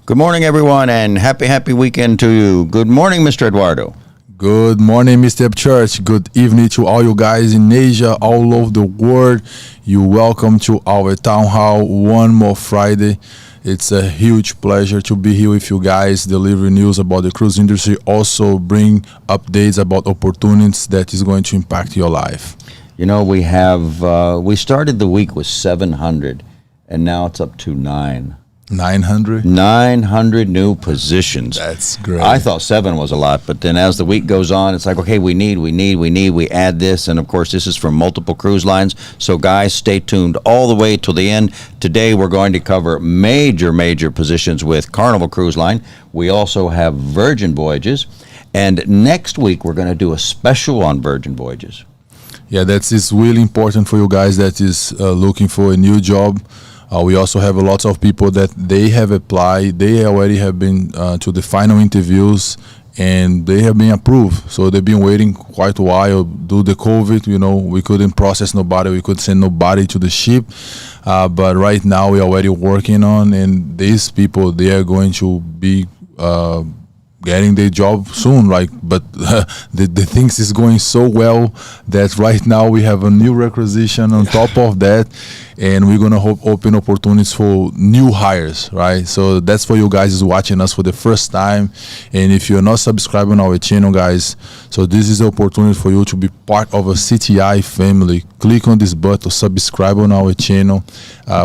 Good morning, everyone, and happy weekend to you. Good morning, Mr. Eduardo. Good morning, Mr. Church. Good evening to all you guys in Asia, all over the world. You're welcome to our Town Hall one more Friday. It's a huge pleasure to be here with you guys, delivering news about the cruise industry, also bring updates about opportunities that is going to impact your life. You know, we started the week with 700, and now it's up to 900 new positions. That's great. I thought 7 was a lot, but then as the week goes on, it's like, okay, we add this, and of course this is from multiple cruise lines. So guys, stay tuned all the way till the end. Today we're going to cover major positions with Carnival Cruise Line. We also have Virgin Voyages, and next week we're going to do a special on Virgin Voyages. Yeah, that is really important for you guys that is looking for a new job. We also have a lot of people that they have applied. They already have been to the final interviews and they have been approved. So they've been waiting quite a while. Due to COVID, you know, we couldn't process nobody. We could send nobody to the ship. But right now we're already working on, and these people, they are going to be getting their job soon, but the things is going so well that right now we have a new requisition on top of that, and we're gonna open opportunities for new hires, right? So that's for you guys is watching us for the first time, and if you're not subscribing our channel, guys, so this is the opportunity for you to be part of a CTI family. Click on this button, subscribe on our channel,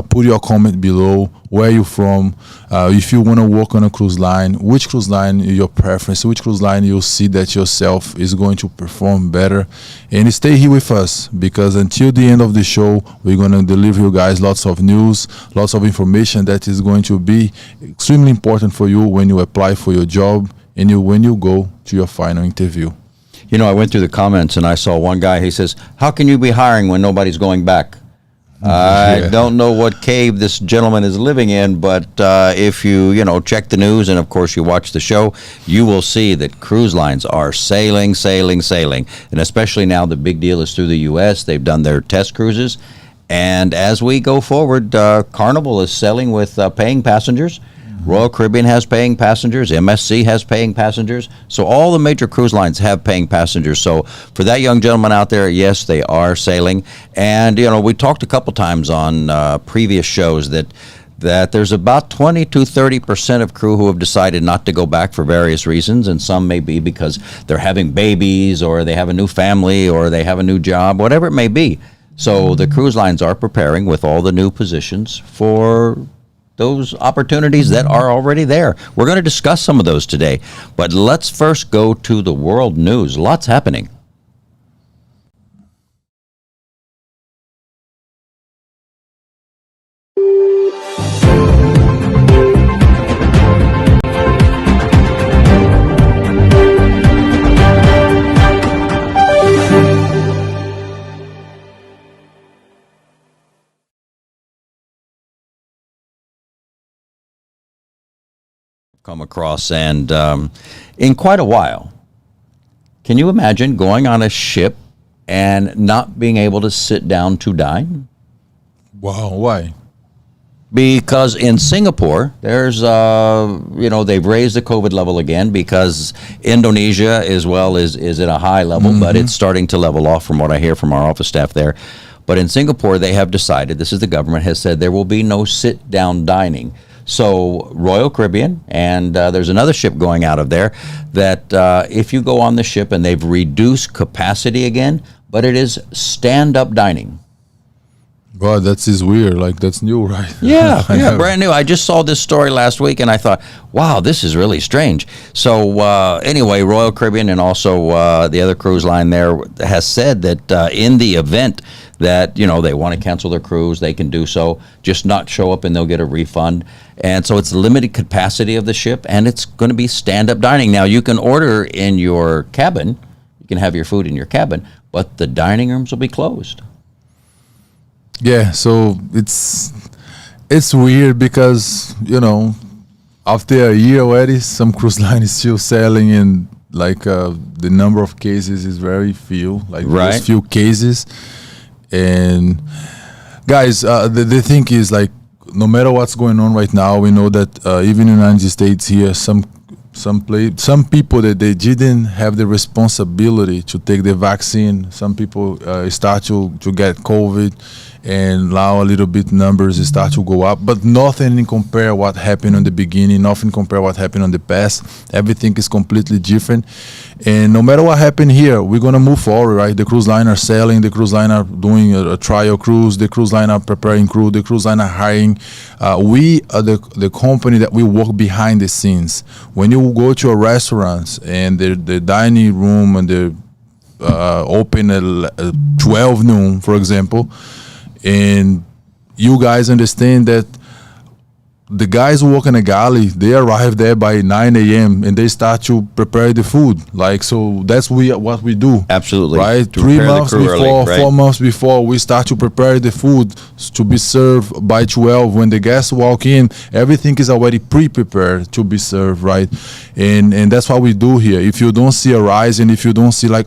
put your comment below, where you from, if you want to work on a cruise line, which cruise line is your preference, which cruise line you'll see that yourself is going to perform better, and stay here with us, because until the end of the show we're going to deliver you guys lots of news, lots of information that is going to be extremely important for you when you apply for your job and when you go to your final interview. You know, I went through the comments and I saw one guy, he says, how can you be hiring when nobody's going back? I don't know what cave this gentleman is living in, but if you check the news and of course you watch the show, you will see that cruise lines are sailing, and especially now the big deal is through the U.S. They've done their test cruises, and as we go forward, Carnival is sailing with paying passengers. Royal Caribbean has paying passengers. MSC has paying passengers. So all the major cruise lines have paying passengers. So for that young gentleman out there, yes, they are sailing. And, we talked a couple times on previous shows that there's about 20 to 30% of crew who have decided not to go back for various reasons. And some may be because they're having babies, or they have a new family, or they have a new job, whatever it may be. So the cruise lines are preparing with all the new positions for those opportunities that are already there. We're going to discuss some of those today, but let's first go to the world news. Lots happening. Come across, and in quite a while. Can you imagine going on a ship and not being able to sit down to dine? Wow, why? Because in Singapore, there's, they've raised the COVID level again because Indonesia as well is at a high level, but it's starting to level off from what I hear from our office staff there. But in Singapore, they have decided, this is the government, has said there will be no sit-down dining. So Royal Caribbean, and there's another ship going out of there, that if you go on the ship and they've reduced capacity again, but it is stand-up dining. God, that's weird. Like, that's new, right? Yeah, brand new. I just saw this story last week, and I thought, wow, this is really strange. So anyway, Royal Caribbean and also the other cruise line there has said that in the event that, they want to cancel their cruise, they can do so, just not show up and they'll get a refund. And so it's limited capacity of the ship, and it's going to be stand-up dining. Now, you can order in your cabin. You can have your food in your cabin, but the dining rooms will be closed. Yeah, so it's weird because, after a year already, some cruise line is still selling, and like the number of cases is very few, like just few cases. And guys, the thing is, like, no matter what's going on right now, we know that even in the United States here, some people that they didn't have the responsibility to take the vaccine. Some people start to get COVID, and now a little bit numbers start to go up, but nothing in compare what happened in the beginning, nothing compare what happened in the past. Everything is completely different, and no matter what happened here, we're gonna move forward, right? The cruise line are selling, the cruise line are doing a trial cruise, the cruise line are preparing crew, the cruise line are hiring. We are the company that we work behind the scenes. When you go to a restaurant and the dining room and the open at 12 noon, for example, and you guys understand that the guys who work in the galley, they arrive there by 9 a.m. and they start to prepare the food. Like, so that's what we do. Absolutely. Right? To 3 months before, early, right? 4 months before, we start to prepare the food to be served by 12. When the guests walk in, everything is already pre-prepared to be served, right? And that's what we do here. If you don't see a rise, and if you don't see like,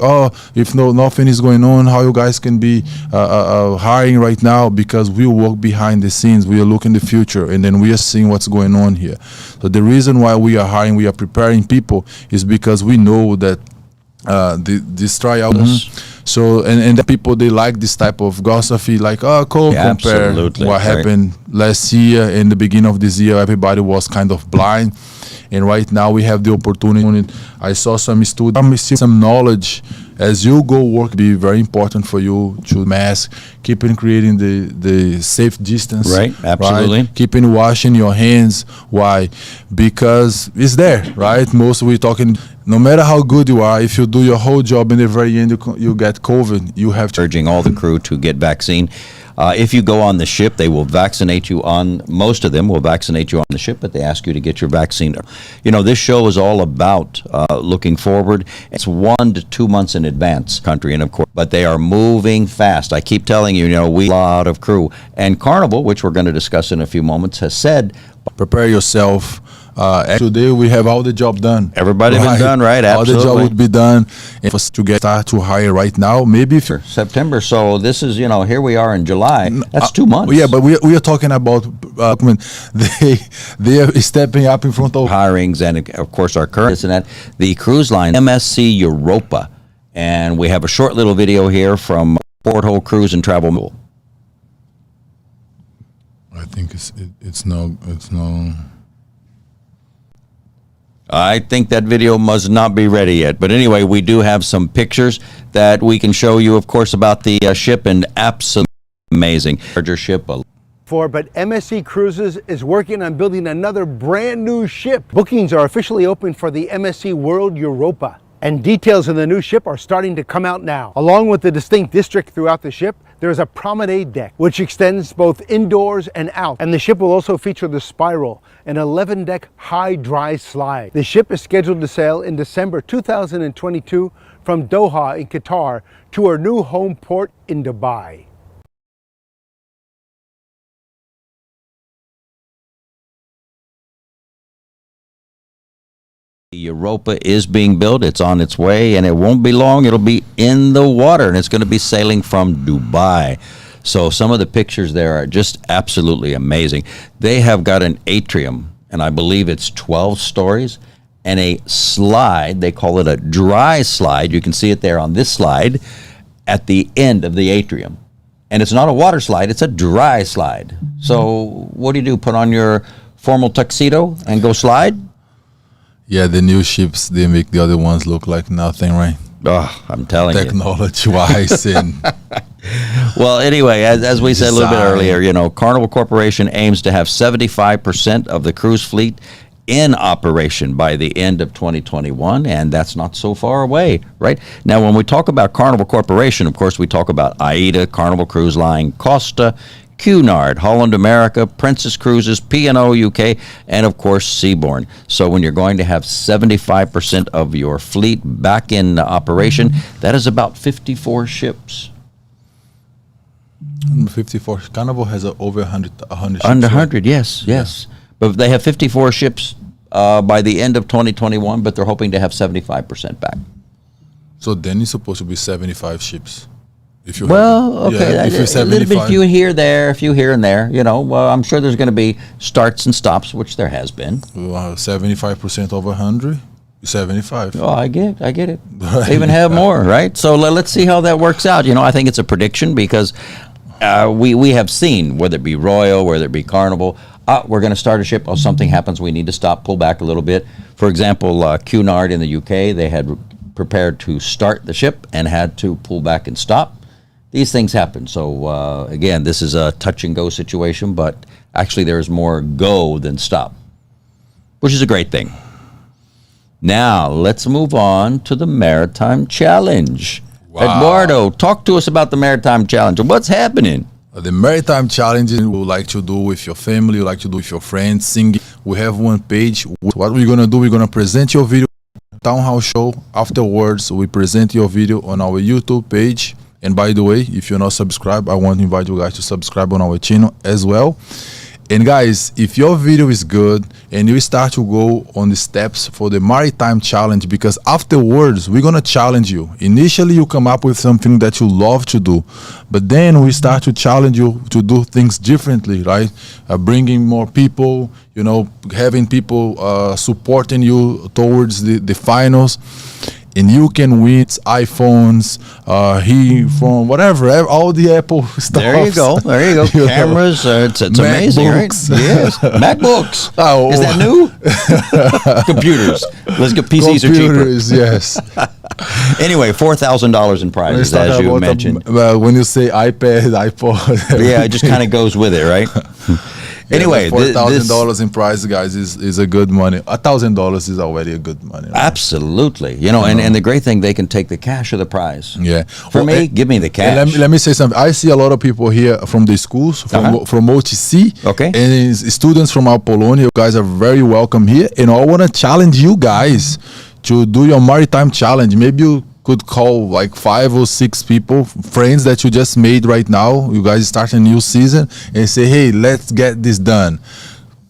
if nothing is going on, how you guys can be hiring right now? Because we work behind the scenes. We are looking the future, and then we are seeing what's going on here. So the reason why we are hiring, we are preparing people, is because we know that this trial. So and the people, they like this type of gossipy, like, compare what happened last year. In the beginning of this year, everybody was kind of blind, and right now we have the opportunity. I saw some students, some knowledge. As you go work, be very important for you to mask, keeping creating the safe distance. Right, absolutely. Right? Keeping washing your hands. Why? Because it's there, right? Most we're talking, no matter how good you are, if you do your whole job, in the very end you get COVID, you have to. Urging all the crew to get vaccine. If you go on the ship, they will vaccinate you most of them will vaccinate you on the ship, but they ask you to get your vaccine. This show is all about looking forward. It's 1 to 2 months in advance, country, and of course, but they are moving fast. I keep telling you, we have a lot of crew. And Carnival, which we're going to discuss in a few moments, has said, prepare yourself. Today we have all the job done. Everybody been done, right? Absolutely. All the job would be done. And for us to start to hire right now, maybe September. So this is, here we are in July. That's 2 months. Yeah, but we are talking about they are stepping up in front of hirings, and of course our current and that the cruise line MSC Europa, and we have a short little video here from Porthole Cruise and Travel. I think it's no. I think that video must not be ready yet. But anyway, we do have some pictures that we can show you, of course, about the ship, and absolutely amazing. Larger ship. But MSC Cruises is working on building another brand new ship. Bookings are officially open for the MSC World Europa, and details of the new ship are starting to come out now. Along with the distinct district throughout the ship, there is a promenade deck which extends both indoors and out, and the ship will also feature the Spiral, an 11-deck high dry slide. The ship is scheduled to sail in December 2022 from Doha in Qatar to our new home port in Dubai. Europa is being built. It's on its way, and it won't be long. It'll be in the water, and it's going to be sailing from Dubai. So some of the pictures there are just absolutely amazing. They have got an atrium, and I believe it's 12 stories, and a slide. They call it a dry slide. You can see it there on this slide at the end of the atrium. And it's not a water slide, it's a dry slide. So what do? Put on your formal tuxedo and go slide? Yeah, the new ships, they make the other ones look like nothing, right? Oh, I'm telling you. Technology-wise and well, anyway, as we said a little bit Design. earlier, you know, Carnival Corporation aims to have 75% of the cruise fleet in operation by the end of 2021, and that's not so far away, right? Now, when we talk about Carnival Corporation, of course, we talk about AIDA, Carnival Cruise Line, Costa, Cunard, Holland America, Princess Cruises, P&O UK, and of course Seabourn. So when you're going to have 75% of your fleet back in operation, that is about 54 ships. 54. Carnival has over 100 ships. Under 100, yes. But they have 54 ships by the end of 2021, but they're hoping to have 75% back. So then it's supposed to be 75 ships. If you Okay, if you're a little bit, 75. few here, there, a few here and there. You know, well, I'm sure there's going to be starts and stops, which there has been. 75% over 100, 75. Oh, I get it. They even have more, right? So let's see how that works out. You know, I think it's a prediction because we have seen, whether it be Royal, whether it be Carnival, we're going to start a ship. Oh, something happens. We need to stop, pull back a little bit. For example, Cunard in the UK, they had prepared to start the ship and had to pull back and stop. These things happen. So, again, this is a touch-and-go situation, but actually there's more go than stop, which is a great thing. Now, let's move on to the Maritime Challenge. Wow. Eduardo, talk to us about the Maritime Challenge. What's happening? The Maritime Challenge we would like to do with your family, you like to do with your friends, singing. We have one page. What we're going to do, we're going to present your video, Townhall Show. Afterwards, we present your video on our YouTube page. And by the way, if you're not subscribed, I want to invite you guys to subscribe on our channel as well. And guys, if your video is good and you start to go on the steps for the Maritime Challenge, because afterwards, we're going to challenge you. Initially, you come up with something that you love to do, but then we start to challenge you to do things differently, right? Bringing more people, you know, having people supporting you towards the finals. And you can win iPhones, from whatever, all the Apple stuff. There you go. Cameras, it's amazing, right? Yes. MacBooks. Oh. Is that new? Computers. Let's get PCs Computers, are cheaper. Yes. Anyway, $4,000 in prizes, as you mentioned. When you say iPad, iPod. Yeah, it just kind of goes with it, right? Anyway, $4,000 in prize, guys, is a good money. $1,000 is already a good money. Right? Absolutely. You know, and the great thing, they can take the cash or the prize. Yeah. For me, give me the cash. Let me say something. I see a lot of people here from the schools, from OTC. Okay. And students from Apollonia. You guys are very welcome here. And I want to challenge you guys to do your Maritime Challenge. Maybe you could call like 5 or 6 people, friends that you just made right now. You guys start a new season and say, hey, let's get this done.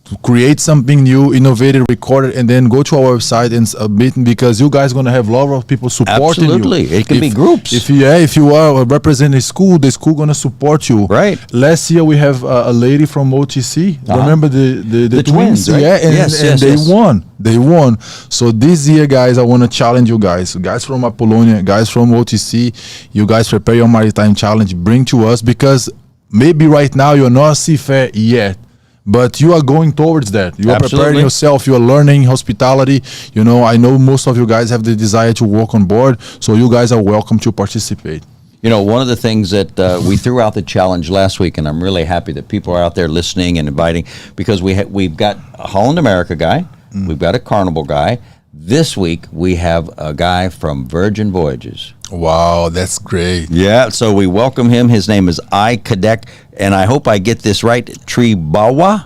To create something new, innovative, record it, and then go to our website and submit, because you guys going to have a lot of people supporting you. Absolutely. It can be groups. If you are representing a school, the school going to support you. Right. Last year we have a lady from OTC. Remember the twins? Right? Yeah, and, yes, they won. They won. So this year, guys, I want to challenge you guys. Guys from Apollonia, guys from OTC, you guys prepare your Maritime Challenge. Bring to us, because maybe right now you're not seafarer yet, but you are going towards that. You are preparing yourself. You are learning hospitality. You know, I know most of you guys have the desire to work on board, so you guys are welcome to participate. You know, one of the things that we threw out the challenge last week, and I'm really happy that people are out there listening and inviting, because we've got a Holland America guy, we've got a Carnival guy. This week, we have a guy from Virgin Voyages. Wow, that's great. Yeah, so we welcome him. His name is Cadet, and I hope I get this right, Tribawana.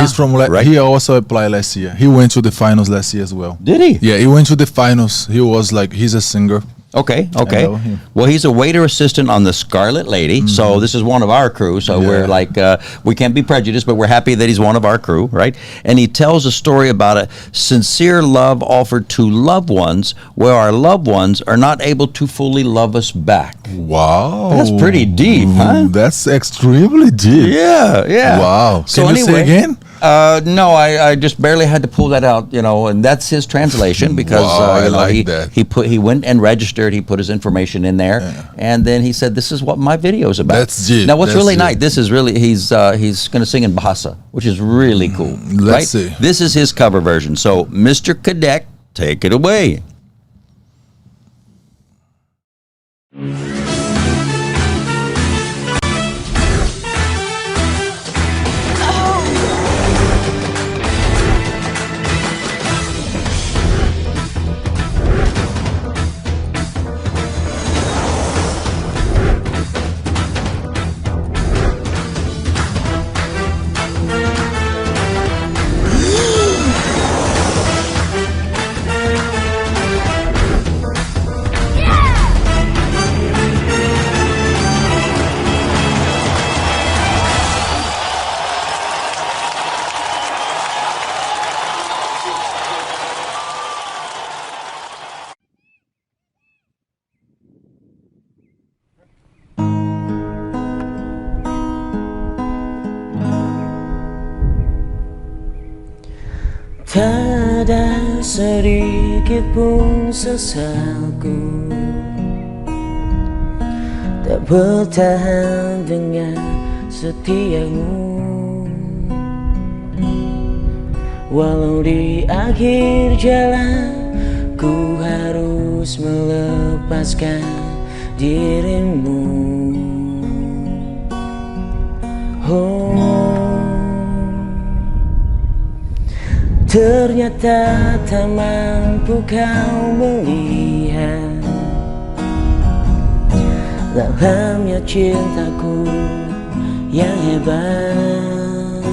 He's from right? He also applied last year. He went to the finals last year as well. Did he? Yeah, he went to the finals. He was like, he's a singer. Okay. I know him. Well, he's a waiter assistant on the Scarlet Lady. So this is one of our crew. So we're like, we can't be prejudiced, but we're happy that he's one of our crew, right? And he tells a story about a sincere love offered to loved ones where our loved ones are not able to fully love us back. Wow. That's pretty deep, huh? That's extremely deep. Yeah. Wow. So Can you say again? No, I just barely had to pull that out, and that's his translation because Wow, I like that. he went and registered, he put his information in there, and then he said, "This is what my video is about." That's deep. Now, what's That's really deep. nice? This is really he's going to sing in Bahasa, which is really cool. Let's right? see. This is his cover version. So, Mr. Cadet, take it away. Tak ada sedikit pun sesalku, tak bertahan dengan setiamu. Walau di akhir jalan ku harus melepaskan dirimu. Ternyata tak mampu kau melihat dalamnya cintaku yang hebat,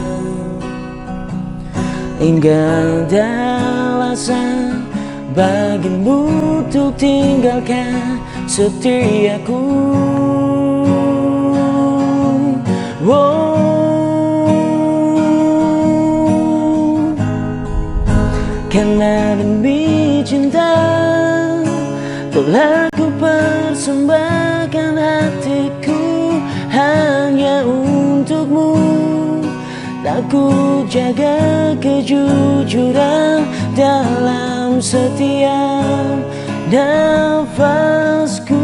hingga ada alasan bagimu untuk tinggalkan setiaku. Karena demi cinta telah ku persembahkan hatiku hanya untukmu. Tak ku jaga kejujuran dalam setiap nafasku.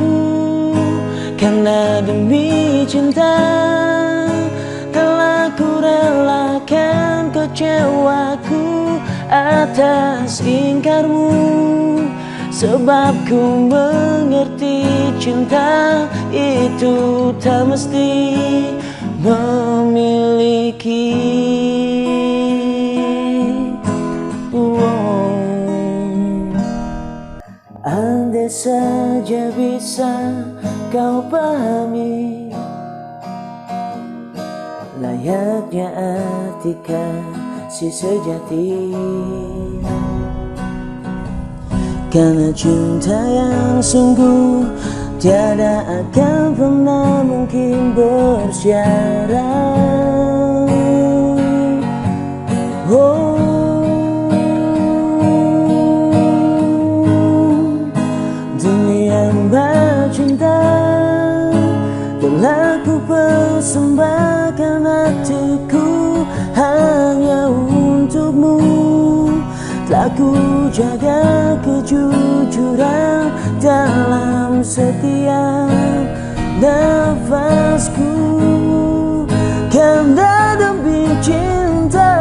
Karena demi cinta telah ku relakan kecewaku atas ingkarmu, sebab ku mengerti cinta itu tak mesti memiliki. Andai saja bisa kau pahami layaknya artikan si sejati, karena cinta yang sungguh tiada akan pernah mungkin bersyarat. Demi hamba cinta telah ku persembahkan hatiku hanya untukmu. Telah ku jaga kejujuran dalam setiap nafasku. Karena demi cinta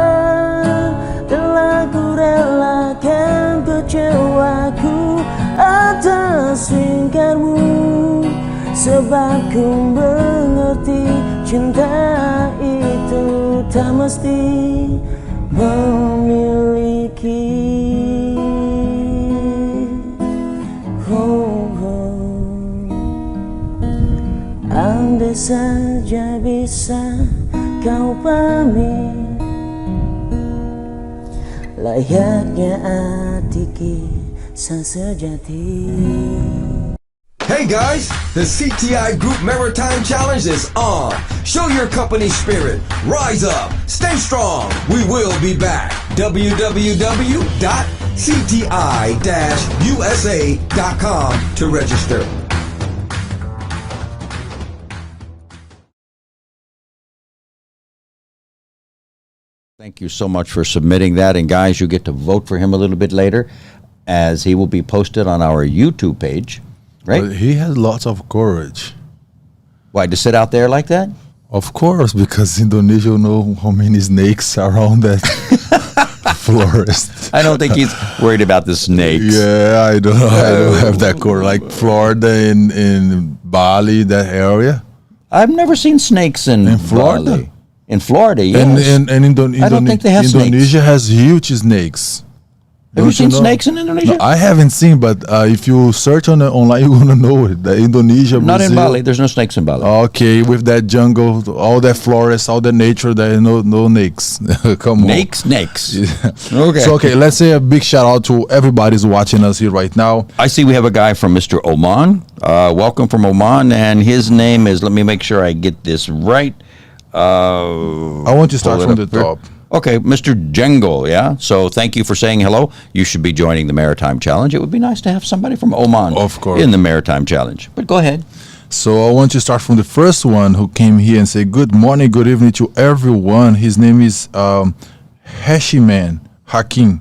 telah ku relakan kecewaku atas ingkarmu, sebab ku mengerti cinta itu tak mesti memiliki. Andai saja bisa kau pahami layaknya arti kisah sejati. Hey guys, the CTI Group Maritime Challenge is on. Show your company spirit. Rise up. Stay strong. We will be back. www.cti-usa.com to register. Thank you so much for submitting that. And guys, you get to vote for him a little bit later, as he will be posted on our YouTube page. Right? But he has lots of courage. Why, to sit out there like that? Of course, because Indonesia know how many snakes are around that forest. I don't think he's worried about the snakes. Yeah, I don't have that courage. Like Florida in Bali, that area. I've never seen snakes in Florida. Bali. In Florida, yes. And I don't think they have Indonesia snakes. has huge snakes. Have you Don't seen know? snakes in Indonesia? No, I haven't seen, but if you search on online, you're gonna know it. The Indonesia, Not in Brazil. Bali. There's no snakes in Bali. Okay, with that jungle, all that forest, all the nature, there is no snakes. Come on. Snakes. Okay. So let's say a big shout out to everybody who's watching us here right now. I see we have a guy from Mr. Oman. Welcome from Oman, and his name is, let me make sure I get this right. I want to start pull it from the up here. top. Okay, Mr. Jengel, yeah? So thank you for saying hello. You should be joining the Maritime Challenge. It would be nice to have somebody from Oman Of course. in the Maritime Challenge. But go ahead. So I want to start from the first one who came here and say good morning, good evening to everyone. His name is Hashiman Hakim.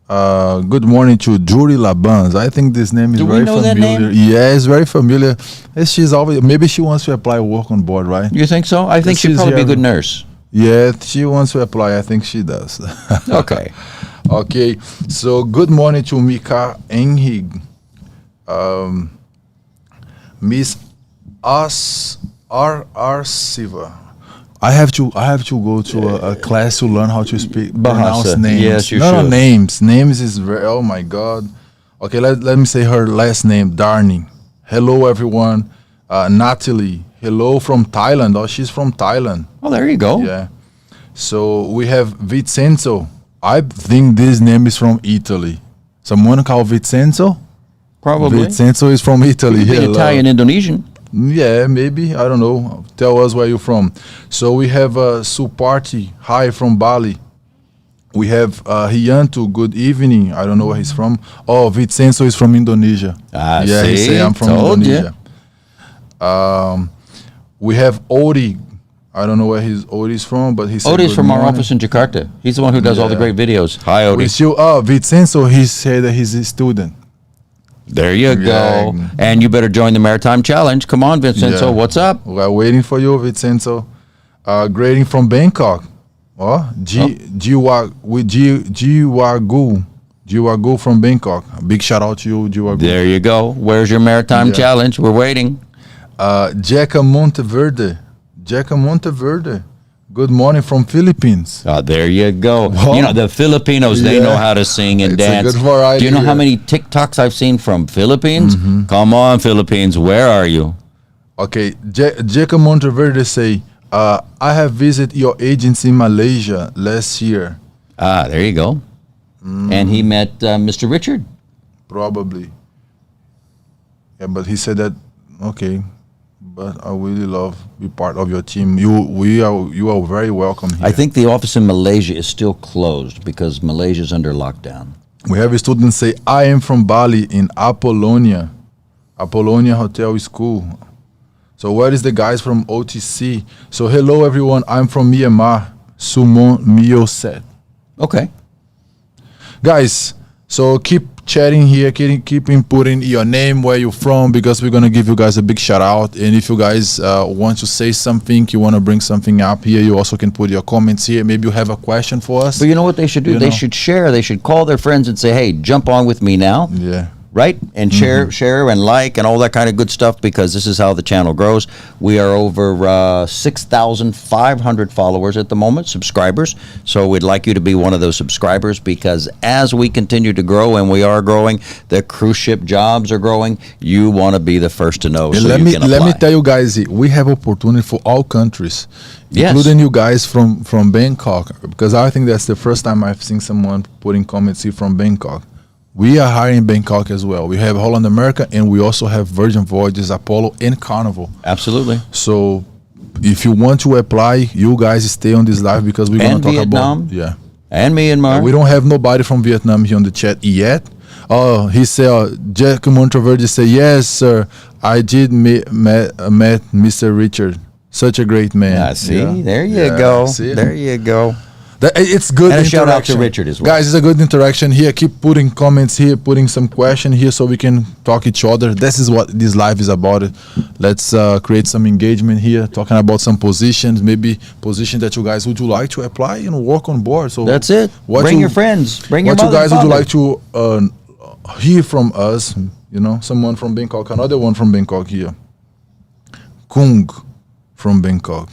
Good morning to Jury Labans. I think this name is Do we very know that familiar. name? Yeah, it's very familiar. She's always, maybe she wants to apply work on board, right? You think so? I think she'd She's probably be a here. good nurse. Yeah, she wants to apply. I think she does. Okay. Okay, so good morning to Mika Enhig, Miss R. Siva. I have to go to a class to learn how to speak pronounce Bahasa. names. Yes, you No, should. names. Names is very. Oh my God. Okay, let me say her last name. Darning. Hello everyone. Natalie. Hello from Thailand. Oh, she's from Thailand. Oh, there you go. Yeah. So we have Vincenzo. I think this name is from Italy. Someone called Vincenzo? Probably. Vincenzo is from Italy. Could be Hello. Italian, Indonesian. Yeah, maybe. I don't know. Tell us where you're from. So we have Suparti. Hi from Bali. We have Rianto. Good evening. I don't know where he's from. Oh, Vincenzo is from Indonesia. Ah, yeah, he see? say I'm from Told ya. Indonesia. We have Odi. I don't know where Odi's from, but he said Odie's good from our morning. office in Jakarta. He's the one who does all the Yeah. great videos. Hi, We Odie. still, Vincenzo, he said that he's a student. There you go. Yeah. And you better join the Maritime Challenge. Come on, Vincenzo. Yeah. What's up? We're waiting for you, Vincenzo. Grading from Bangkok. Jiwagu from Bangkok. A big shout out to you, Jiwagu. There you go. Where's your Maritime Yeah. Challenge? We're waiting. Jaka Monteverde. Good morning from Philippines. There you go. Wow. You know, the Filipinos, they Yeah. know how to sing and It's a dance. good variety Do you know how here. many TikToks I've seen from Philippines? Mm-hmm. Come on, Philippines. Where are you? Okay, Jaka Monteverde say, I have visited your agency in Malaysia last year. There you go. And he met Mr. Richard. Probably. Yeah, but he said that, okay, but I really love be part of your team. You are very welcome here. I think the office in Malaysia is still closed because Malaysia is under lockdown. We have a student say, I am from Bali in Apollonia Hotel School. So where is the guys from OTC? So hello everyone, I'm from Myanmar, Sumon Mioset. Okay. Guys, so keep chatting here, keep inputting your name, where you're from, because we're going to give you guys a big shout out. And if you guys want to say something, you want to bring something up here, you also can put your comments here. Maybe you have a question for us. But you know what they should do? You They know. should share. They should call their friends and say, hey, jump on with me now. Yeah. Right? And share and like and all that kind of good stuff, because this is how the channel grows. We are over 6,500 followers at the moment, subscribers. So we'd like you to be one of those subscribers, because as we continue to grow, and we are growing, the cruise ship jobs are growing, you want to be the first to know. And So let you me can let me apply. tell you guys, we have opportunity for all countries, Yes. including you guys from Bangkok, because I think that's the first time I've seen someone putting comments here from Bangkok. We are hiring in Bangkok as well. We have Holland America, and we also have Virgin Voyages, Apollo, and Carnival. Absolutely. So if you want to apply, you guys stay on this live because we're going to talk Vietnam. about And Myanmar. we don't have nobody from Vietnam here on the chat yet. Oh, he said, Jack Montraverde said, yes, sir. I did met Mr. Richard. Such a great man. Yeah, see, Yeah. there you Yeah, go. see? There you go. It's good And a shout out to interaction. Richard as well. Guys, it's a good interaction here. Keep putting comments here, putting some question here so we can talk each other. This is what this live is about. Let's create some engagement here, talking about some positions, maybe position that you guys would you like to apply and work on board. So That's it. Bring your friends. Bring your what you mother guys and would you father. like to hear from us? You know, someone from Bangkok, another one from Bangkok here. Kung from Bangkok.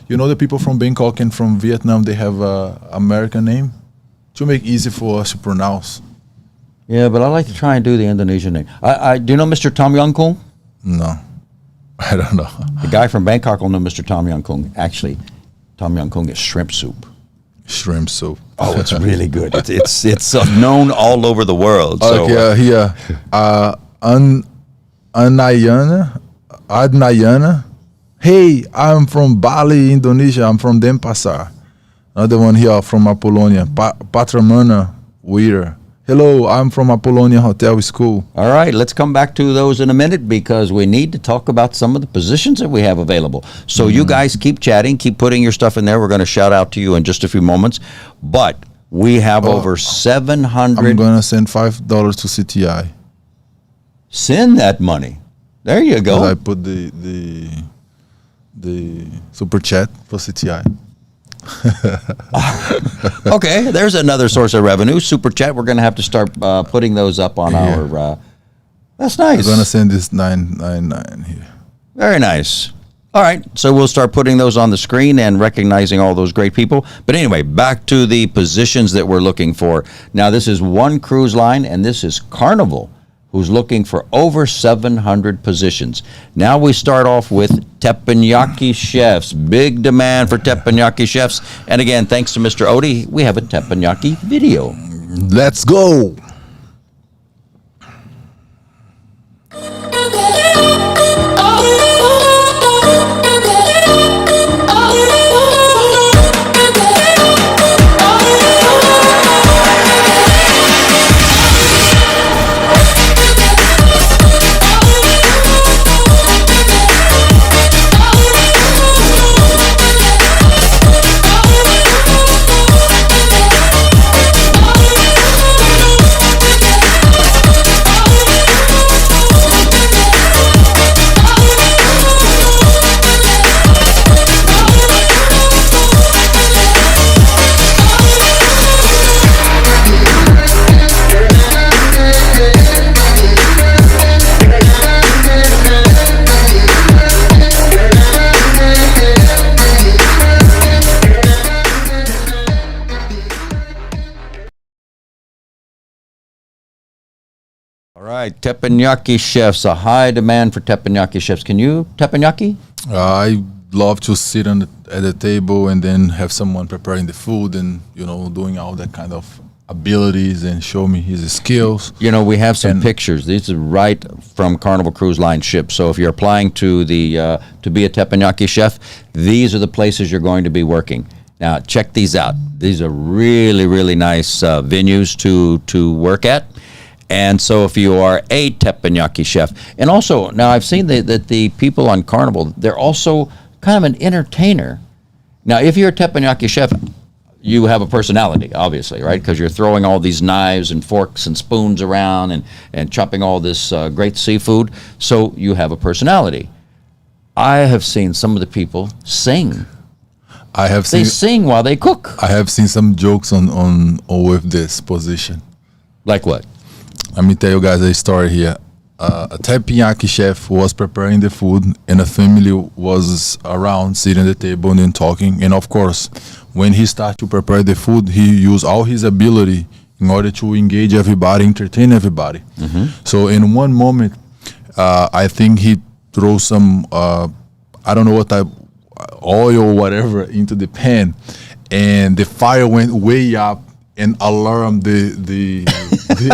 You know the people from Bangkok and from Vietnam, they have a American name to make easy for us to pronounce. Yeah, but I like to try and do the Indonesian name. Do you know Mr. Tom Yong Kung? No, I don't know. The guy from Bangkok will know Mr. Tom Yong Kung. Actually, Tom Yong Kung is shrimp soup. Shrimp soup. Oh, it's really good. It's known all over the world. So, Okay, here. Adnayana. Hey, I'm from Bali, Indonesia. I'm from Denpasar. Another one here from Apollonia. Patramana Weir. Hello, I'm from Apollonia Hotel School. all right, let's come back to those in a minute because we need to talk about some of the positions that we have available. So you guys keep chatting, keep putting your stuff in there. We're going to shout out to you in just a few moments. But we have over 700. I'm going to send $5 to CTI. Send that money. There you go. I put the super chat for CTI. Okay, there's another source of revenue. Super chat. We're going to have to start putting those up on our. That's nice. I'm gonna send this 999 here. Very nice. All right, so we'll start putting those on the screen and recognizing all those great people. But anyway, back to the positions that we're looking for. Now, this is one cruise line, and this is Carnival, who's looking for over 700 positions. Now we start off with teppanyaki chefs. Big demand for teppanyaki chefs. And again, thanks to Mr. Odie, we have a teppanyaki video. Let's go. All right, teppanyaki chefs, a high demand for teppanyaki chefs. Can you teppanyaki? I love to sit at the table and then have someone preparing the food and doing all that kind of abilities and show me his skills. You know, we have some pictures. These are right from Carnival Cruise Line ships. So if you're applying to the to be a teppanyaki chef, these are the places you're going to be working. Now, check these out. These are really, really nice venues to work at. And so if you are a teppanyaki chef, and also, now I've seen that the people on Carnival, they're also kind of an entertainer. Now, if you're a teppanyaki chef, you have a personality, obviously, right? Because you're throwing all these knives and forks and spoons around and chopping all this great seafood. So you have a personality. I have seen some of the people sing. They sing while they cook. I have seen some jokes on with this position. Like what? Let me tell you guys a story here. A teppanyaki chef was preparing the food and a family was around sitting at the table and then talking. And of course, when he started to prepare the food, he used all his ability in order to engage everybody, entertain everybody. Mm-hmm. So in one moment, I think he threw some, I don't know what type, oil or whatever into the pan. And the fire went way up and alarm the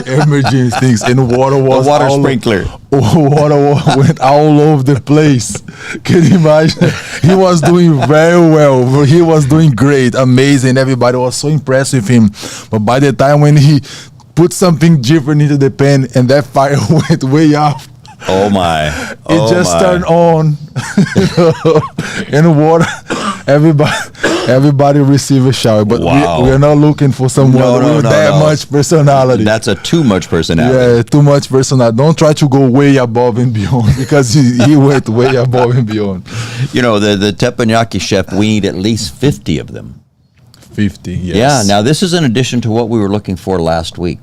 emergency things, and water was The water all sprinkler. water went all over the place. Can you imagine? He was doing very well. He was doing great, amazing. Everybody was so impressed with him. But by the time when he put something different into the pan and that fire went way up, Oh my! it just turned on, and water. Everybody receive a shower, but Wow. we're not looking for someone with that much personality. That's a too much personality. Yeah, too much personality. Don't try to go way above and beyond, because he went way above and beyond. You know, the teppanyaki chef, we need at least 50 of them. 50, yes. Yeah, now this is in addition to what we were looking for last week,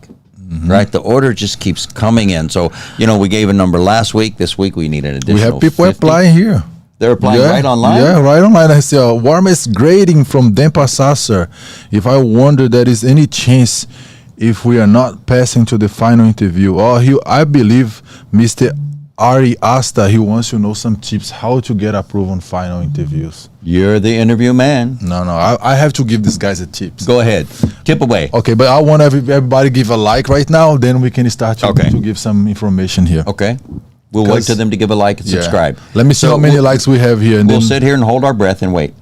right? The order just keeps coming in. So, you know, we gave a number last week. This week we need an additional We have people 50. applying here. They're applying right online? Yeah, right online. I see warmest grading from Denpasar. If I wonder there is any chance if we are not passing to the final interview. I believe Mr. Ari Asta, he wants to know some tips how to get approved on final interviews. You're the interview man. No, I have to give these guys a tips. Go ahead. Tip away. Okay, but I want everybody give a like right now, then we can start to give some information here. Okay. We'll wait for them to give a like and subscribe. Let me see how many likes we have here. And We'll then sit here and hold our breath and wait.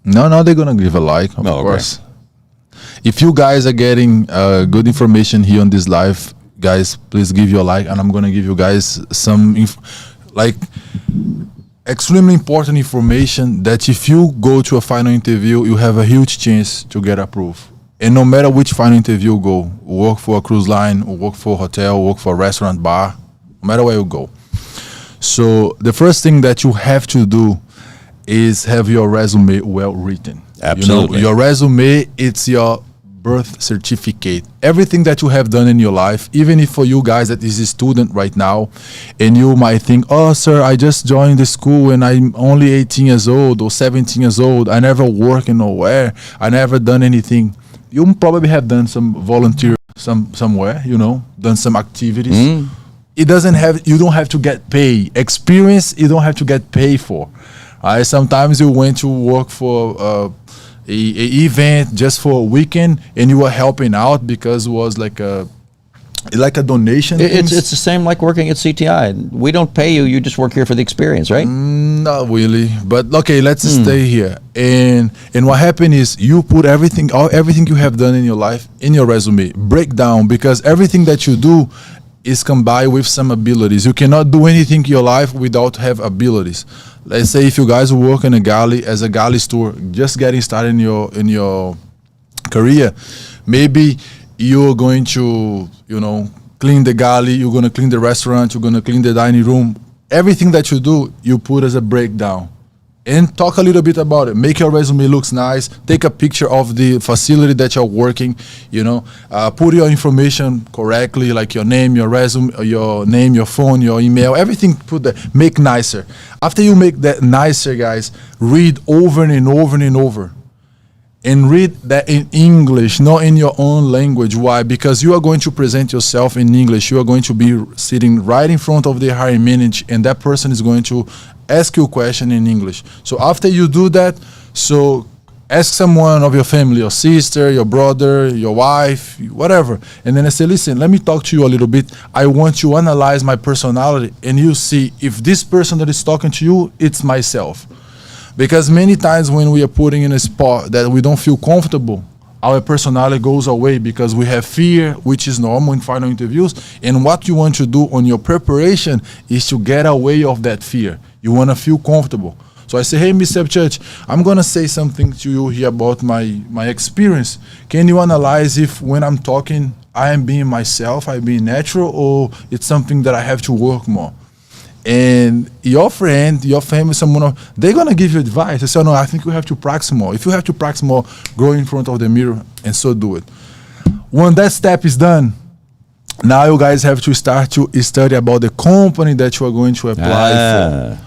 No, they're going to give a like, of course. If you guys are getting good information here on this live, guys, please give your like, and I'm going to give you guys some extremely important information that if you go to a final interview, you have a huge chance to get approved. And no matter which final interview you go, work for a cruise line, or work for a hotel, work for a restaurant, bar, no matter where you go. So the first thing that you have to do is have your resume well written. Absolutely. You know, your resume, it's your birth certificate. Everything that you have done in your life, even if for you guys that is a student right now, and you might think, oh, sir, I just joined the school and I'm only 18 years old or 17 years old. I never worked nowhere. I never done anything. You probably have done some volunteer somewhere, you know, done some activities. You don't have to get paid. Experience, you don't have to get paid for. Sometimes you went to work for a event just for a weekend, and you were helping out because it was like a donation. It's the same like working at CTI. We don't pay you. You just work here for the experience, right? Not really, but okay, let's stay here. And what happened is you put everything you have done in your life in your resume. Break down, because everything that you do is combined with some abilities. You cannot do anything in your life without have abilities. Let's say if you guys work in a galley as a galley steward, just getting started in your career, maybe you're going to, clean the galley, you're going to clean the restaurant, you're going to clean the dining room. Everything that you do, you put as a breakdown. And talk a little bit about it. Make your resume looks nice. Take a picture of the facility that you're working. Put your information correctly, like your name, your resume, your phone, your email, everything. Put that. Make nicer. After you make that nicer, guys, read over and over and over. And read that in English, not in your own language. Why? Because you are going to present yourself in English. You are going to be sitting right in front of the hiring manager, and that person is going to ask you a question in English. So after you do that, so ask someone of your family, your sister, your brother, your wife, whatever. And then I say, listen, let me talk to you a little bit. I want to analyze my personality, and you see if this person that is talking to you, it's myself. Because many times when we are putting in a spot that we don't feel comfortable, our personality goes away because we have fear, which is normal in final interviews. And what you want to do on your preparation is to get away of that fear. You want to feel comfortable. So I say, hey, Mr. Church, I'm going to say something to you here about my experience. Can you analyze if when I'm talking, I am being myself, I'm being natural, or it's something that I have to work more? And your friend, your family, someone, they're going to give you advice. They say, no, I think you have to practice more. If you have to practice more, go in front of the mirror and so do it. When that step is done, now you guys have to start to study about the company that you are going to apply for.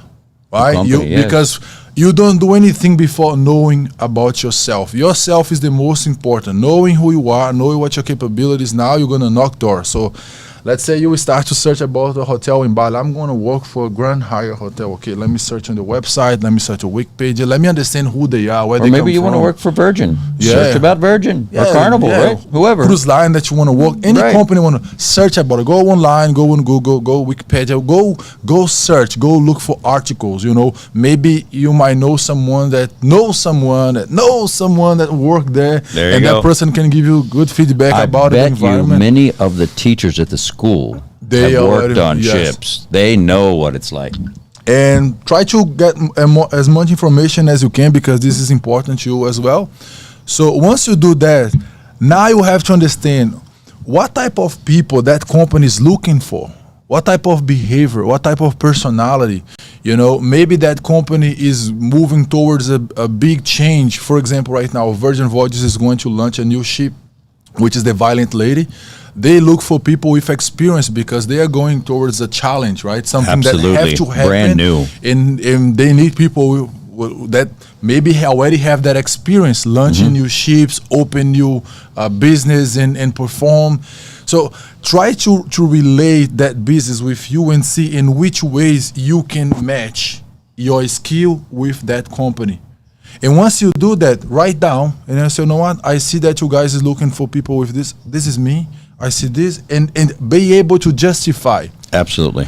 Right? Company, because you don't do anything before knowing about yourself. Yourself is the most important. Knowing who you are, knowing what your capabilities, now you're going to knock doors. So let's say you start to search about a hotel in Bali. I'm going to work for a Grand Hyatt hotel. Okay, let me search on the website. Let me search a Wikipedia. Let me understand who they are, where Or they come from. maybe you want to work for Virgin. Yeah. Search about Virgin or Carnival, right? Whoever. Cruise line that you want to work. Any company want to search about it. Go online, go on Google, go Wikipedia, go search, go look for articles. You know, maybe you might know someone that knows someone that worked there. There you and go. that person can give you good feedback about the bet environment. you many of the teachers at the school They have already- worked on yes. ships. They know what it's like. And try to get as much information as you can, because this is important to you as well. So once you do that, now you have to understand what type of people that company is looking for, what type of behavior, what type of personality. You know, maybe that company is moving towards a big change. For example, right now, Virgin Voyages is going to launch a new ship, which is the Violent Lady. They look for people with experience because they are going towards a challenge, right? Something Absolutely. that have to happen. Brand new. And they need people that maybe already have that experience, launching new ships, open new business and perform. So try to relate that business with you and see in which ways you can match your skill with that company. And once you do that, write down and I say, you know what? I see that you guys is looking for people with this. This is me. I see this, and be able to justify. Absolutely.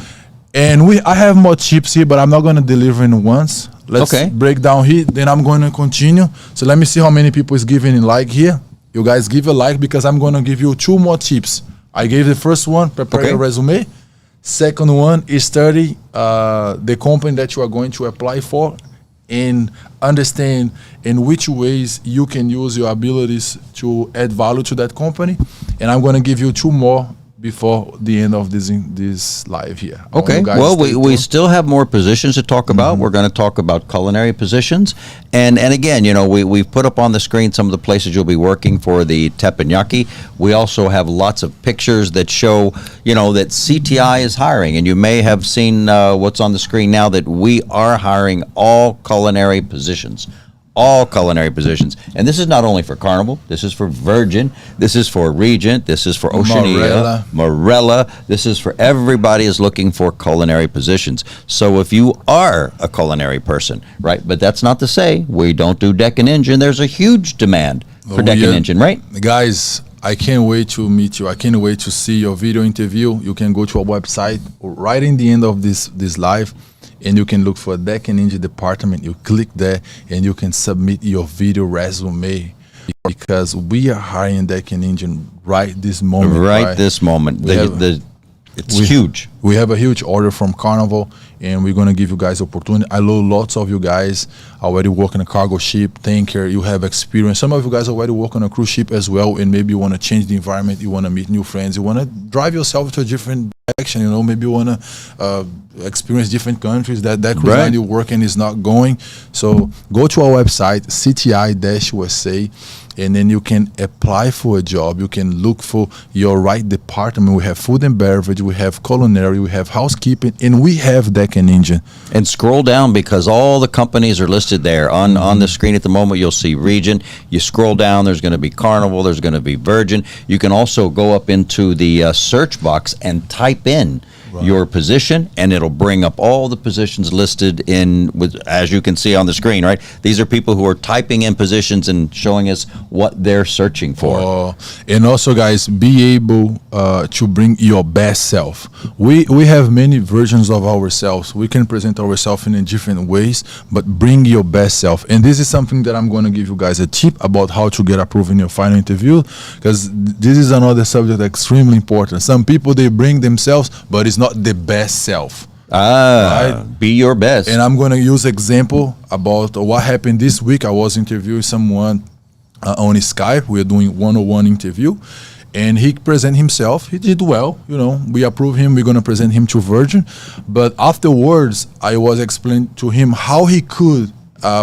And I have more tips here, but I'm not going to deliver in once. Let's break down here. Then I'm going to continue. So let me see how many people is giving a like here. You guys give a like because I'm going to give you 2 more tips. I gave the first one, prepare your resume. Second one is study the company that you are going to apply for and understand in which ways you can use your abilities to add value to that company. And I'm going to give you 2 more before the end of this live here. Okay. Well, we still have more positions to talk about. We're going to talk about culinary positions. And again, you know, we've put up on the screen some of the places you'll be working for the teppanyaki. We also have lots of pictures that show, you know, that CTI is hiring. And you may have seen what's on the screen now, that we are hiring all culinary positions. All culinary positions. And this is not only for Carnival, this is for Virgin, this is for Regent, this is for Oceania, Marella. This is for everybody is looking for culinary positions. So if you are a culinary person, right, but that's not to say we don't do deck and engine. There's a huge demand for deck and engine, right? Guys, I can't wait to meet you. I can't wait to see your video interview. You can go to our website right in the end of this live, and you can look for deck and engine department. You click there and you can submit your video resume, because we are hiring deck and engine right this moment. Right this moment. It's huge. We have a huge order from Carnival, and we're going to give you guys opportunity. I know lots of you guys already work in a cargo ship, tanker. You have experience. Some of you guys already work on a cruise ship as well, and maybe you want to change the environment. You want to meet new friends. You want to drive yourself to a different direction. You know, maybe you want to experience different countries that cruise line you work in is not going. So go to our website, CTI-USA. And then you can apply for a job. You can look for your right department. We have food and beverage, we have culinary, we have housekeeping, and we have deck and engine. And scroll down, because all the companies are listed there. On the screen at the moment, you'll see Regent. You scroll down, there's going to be Carnival, there's going to be Virgin. You can also go up into the search box and type in your position, and it'll bring up all the positions listed in, as you can see on the screen, right? These are people who are typing in positions and showing us what they're searching for. And also, guys, be able to bring your best self. We have many versions of ourselves. We can present ourselves in different ways, but bring your best self. And this is something that I'm going to give you guys a tip about how to get approved in your final interview, because this is another subject that's extremely important. Some people, they bring themselves, but it's not the best self. Be your best. And I'm going to use example about what happened this week. I was interviewing someone on Skype. We are doing one-on-one interview, and he presented himself. He did well, you know. We approve him. We're going to present him to Virgin. But afterwards, I was explaining to him how he could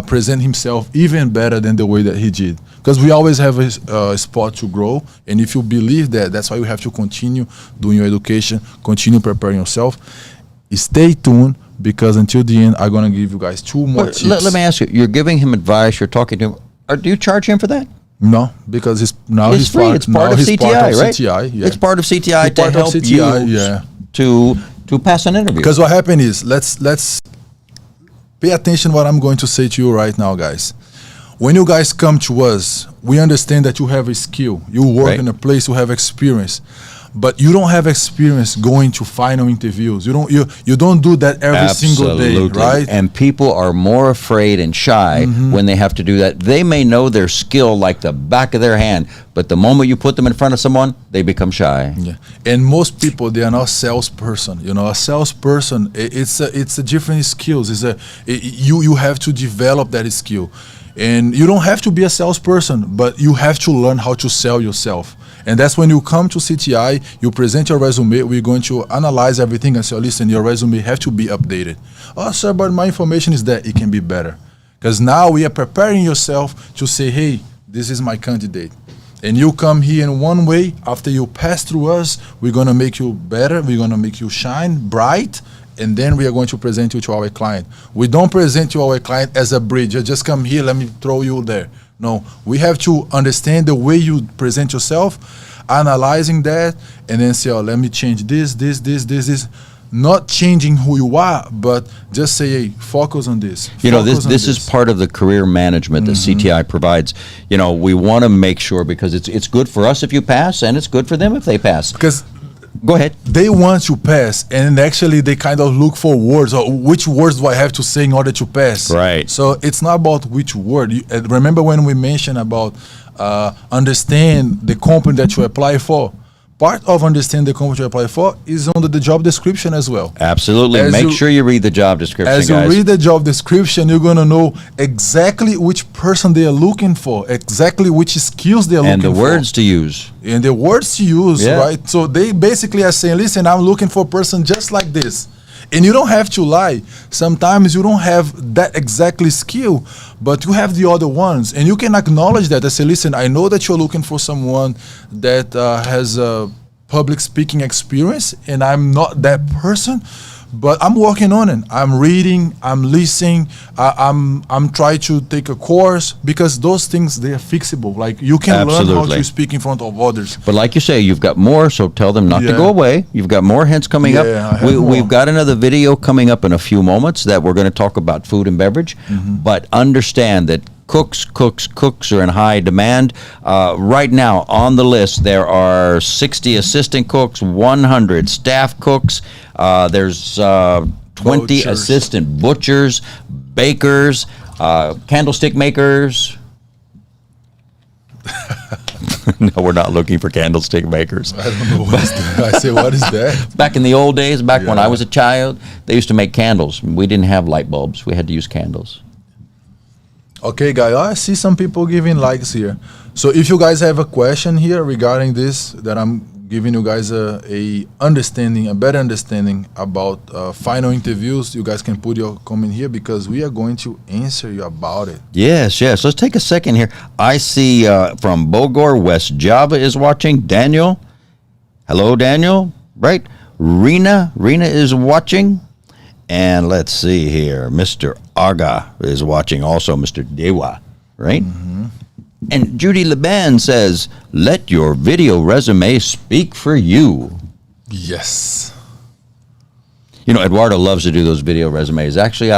present himself even better than the way that he did. Because we always have a spot to grow, and if you believe that, that's why you have to continue doing your education, continue preparing yourself. Stay tuned, because until the end, I'm going to give you guys 2 more tips. Let me ask you, you're giving him advice, you're talking to him. Do you charge him for that? No, because he's free. It's part of CTI, right? CTI, yeah. It's part of CTI It's to part of help CTI, you yeah. to pass an interview. Because what happened is, let's pay attention what I'm going to say to you right now, guys. When you guys come to us, we understand that you have a skill. You work Right. in a place, you have experience. But you don't have experience going to final interviews. You don't do that every single day, right? And people are more afraid and shy when they have to do that. They may know their skill like the back of their hand, but the moment you put them in front of someone, they become shy. Yeah. And most people, they are not salesperson. You know, a salesperson, it's a different skills. You have to develop that skill. And you don't have to be a salesperson, but you have to learn how to sell yourself. And that's when you come to CTI, you present your resume, we're going to analyze everything and say, listen, your resume have to be updated. Oh, sir, but my information is that it can be better. Because now we are preparing yourself to say, hey, this is my candidate. And you come here in one way, after you pass through us, we're going to make you better, we're going to make you shine bright, and then we are going to present you to our client. We don't present you our client as a bridge. You just come here, let me throw you there. No, we have to understand the way you present yourself, analyzing that, and then say, oh, let me change this. Not changing who you are, but just say, hey, focus on this. You know, this is part of the career management that CTI provides. You know, we want to make sure, because it's good for us if you pass, and it's good for them if they pass. Because go ahead. They want to pass, and actually they kind of look for words, or which words do I have to say in order to pass? Right. So it's not about which word. Remember when we mentioned about understand the company that you apply for? Part of understanding the company you apply for is under the job description as well. Absolutely. Make sure you read the job description, As guys. you read the job description, you're going to know exactly which person they are looking for, exactly which skills they are looking for. And the words to use. And the words to use, Yeah. right? So they basically are saying, listen, I'm looking for a person just like this. And you don't have to lie. Sometimes you don't have that exactly skill, but you have the other ones. And you can acknowledge that. I say, listen, I know that you're looking for someone that has a public speaking experience, and I'm not that person. But I'm working on it. I'm reading, I'm listening, I'm trying to take a course, because those things, they are fixable. Like you can learn how to speak in front of others. But like you say, you've got more, so tell them not to go away. You've got more hints coming up. We've got another video coming up in a few moments that we're going to talk about food and beverage. But understand that cooks are in high demand. Right now on the list, there are 60 assistant cooks, 100 staff cooks. There's 20 Butchers. assistant butchers, bakers, candlestick makers. No, we're not looking for candlestick makers. I don't know what is that. I say, what is that? Back in the old days, when Yeah. I was a child, they used to make candles. We didn't have light bulbs. We had to use candles. Okay, guys, I see some people giving likes here. So if you guys have a question here regarding this, that I'm giving you guys a better understanding about final interviews, you guys can put your comment here, because we are going to answer you about it. Yes. Let's take a second here. I see from Bogor, West Java is watching. Daniel. Hello, Daniel. Right. Rena is watching. And let's see here. Mr. Aga is watching also. Mr. Dewa. Right. And Judy Liban says, let your video resume speak for you. Yes. You know, Eduardo loves to do those video resumes. Actually,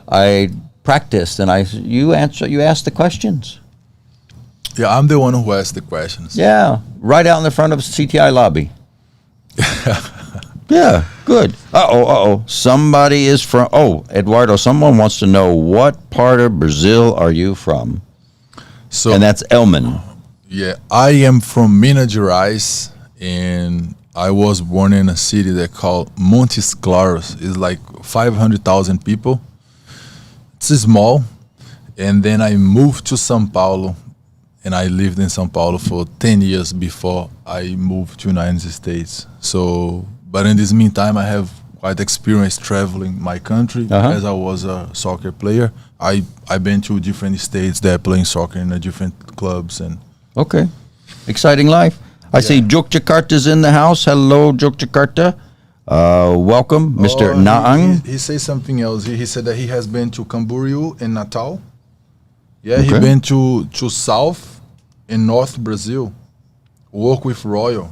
I practiced, and you asked the questions. Yeah, I'm the one who asked the questions. Yeah, right out in the front of CTI lobby. Yeah, good. Uh-oh. Somebody is from, Eduardo, someone wants to know, what part of Brazil are you from? So, And that's Elman. yeah, I am from Minas Gerais, and I was born in a city that called Montes Claros. It's like 500,000 people. It's small. And then I moved to São Paulo, and I lived in São Paulo for 10 years before I moved to United States. So, but in this meantime, I have quite experience traveling my country, as I was a soccer player. I've been to different states there playing soccer in different clubs. And Okay. Exciting life. I see YOGYAKARTA's in the house. Hello, YOGYAKARTA. Welcome, Mr. Naang. He says something else. He said that he has been to Camboriú and Natal. Yeah, Okay. he been to South in North Brazil, work with Royal.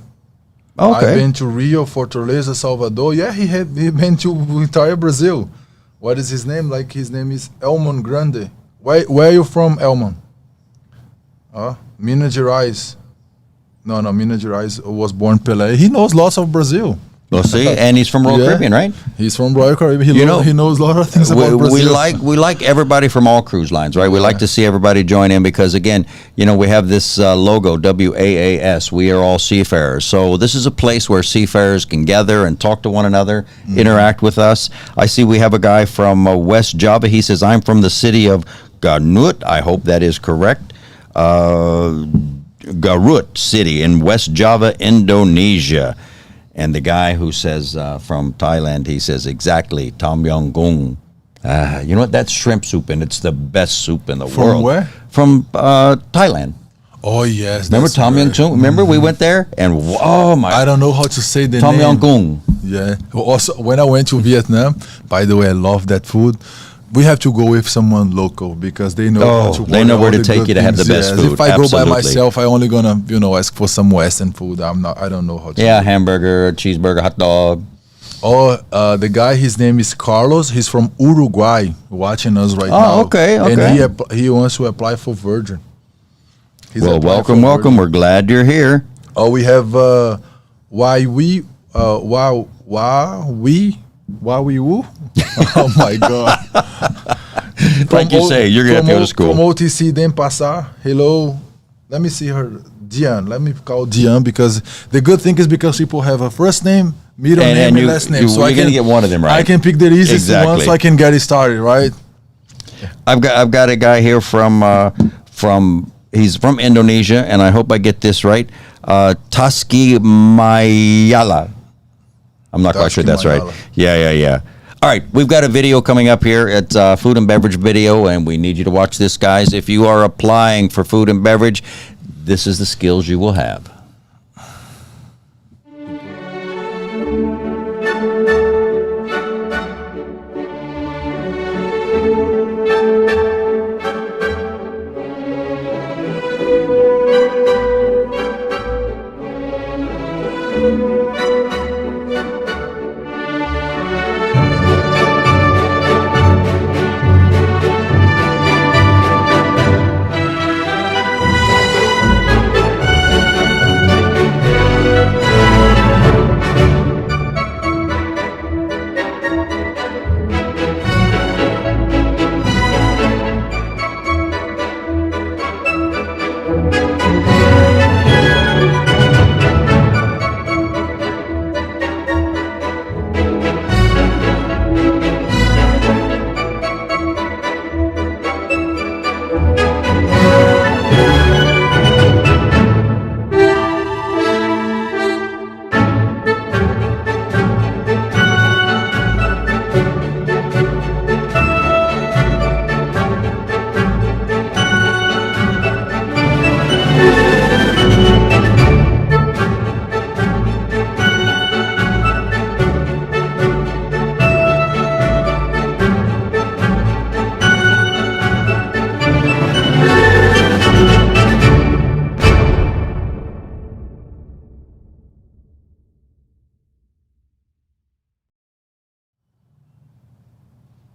Okay. I've been to Rio, Fortaleza, Salvador. Yeah, he been to entire Brazil. What is his name? Like his name is Elmon Grande. Where are you from, Elmon? Minas Gerais. No, Minas Gerais was born Pelé. He knows lots of Brazil. Well, see, and he's from Royal Caribbean, right? He's from Royal Caribbean. He knows a lot of things we, about Brazil. we like everybody from all cruise lines, right? We like to see everybody join in because, again, we have this logo, WAAS. We are all seafarers. So this is a place where seafarers can gather and talk to one another, interact with us. I see we have a guy from West Java. He says, I'm from the city of Garut. I hope that is correct. Garut City in West Java, Indonesia. And the guy who says from Thailand, he says exactly, Tom Yong Gung. You know what? That's shrimp soup, and it's the best soup in the world. From where? From Thailand. Oh, yes. Remember Tom Yong Gung? Remember we went there? And oh, my. I don't know how to say the Tom name. Yong Gung. Yeah. Also, when I went to Vietnam, by the way, I love that food. We have to go with someone local because they know how to they know where to take you to have the best food. If I Absolutely. go by myself, I only gonna ask for some Western food. I don't know how to. Yeah, do it. hamburger, cheeseburger, hot dog. Oh, the guy, his name is Carlos. He's from Uruguay, watching us right now. Oh, okay. And he wants to apply for Virgin. Well, welcome. We're glad you're here. Oh, we have Woo. Oh my God. Like you say, you're going to have to go to school. From OTC, then Passar. Hello. Let me see her. Diane. Let me call Diane because the good thing is because people have a first name, middle name, and last name. So you're going to get one of them right. I can pick the easiest one so I can get it started, right? I've got a guy here he's from Indonesia, and I hope I get this right. Taski Mayala. I'm not quite sure that's right. Yeah. All right, we've got a video coming up here. It's a food and beverage video, and we need you to watch this, guys. If you are applying for food and beverage, this is the skills you will have.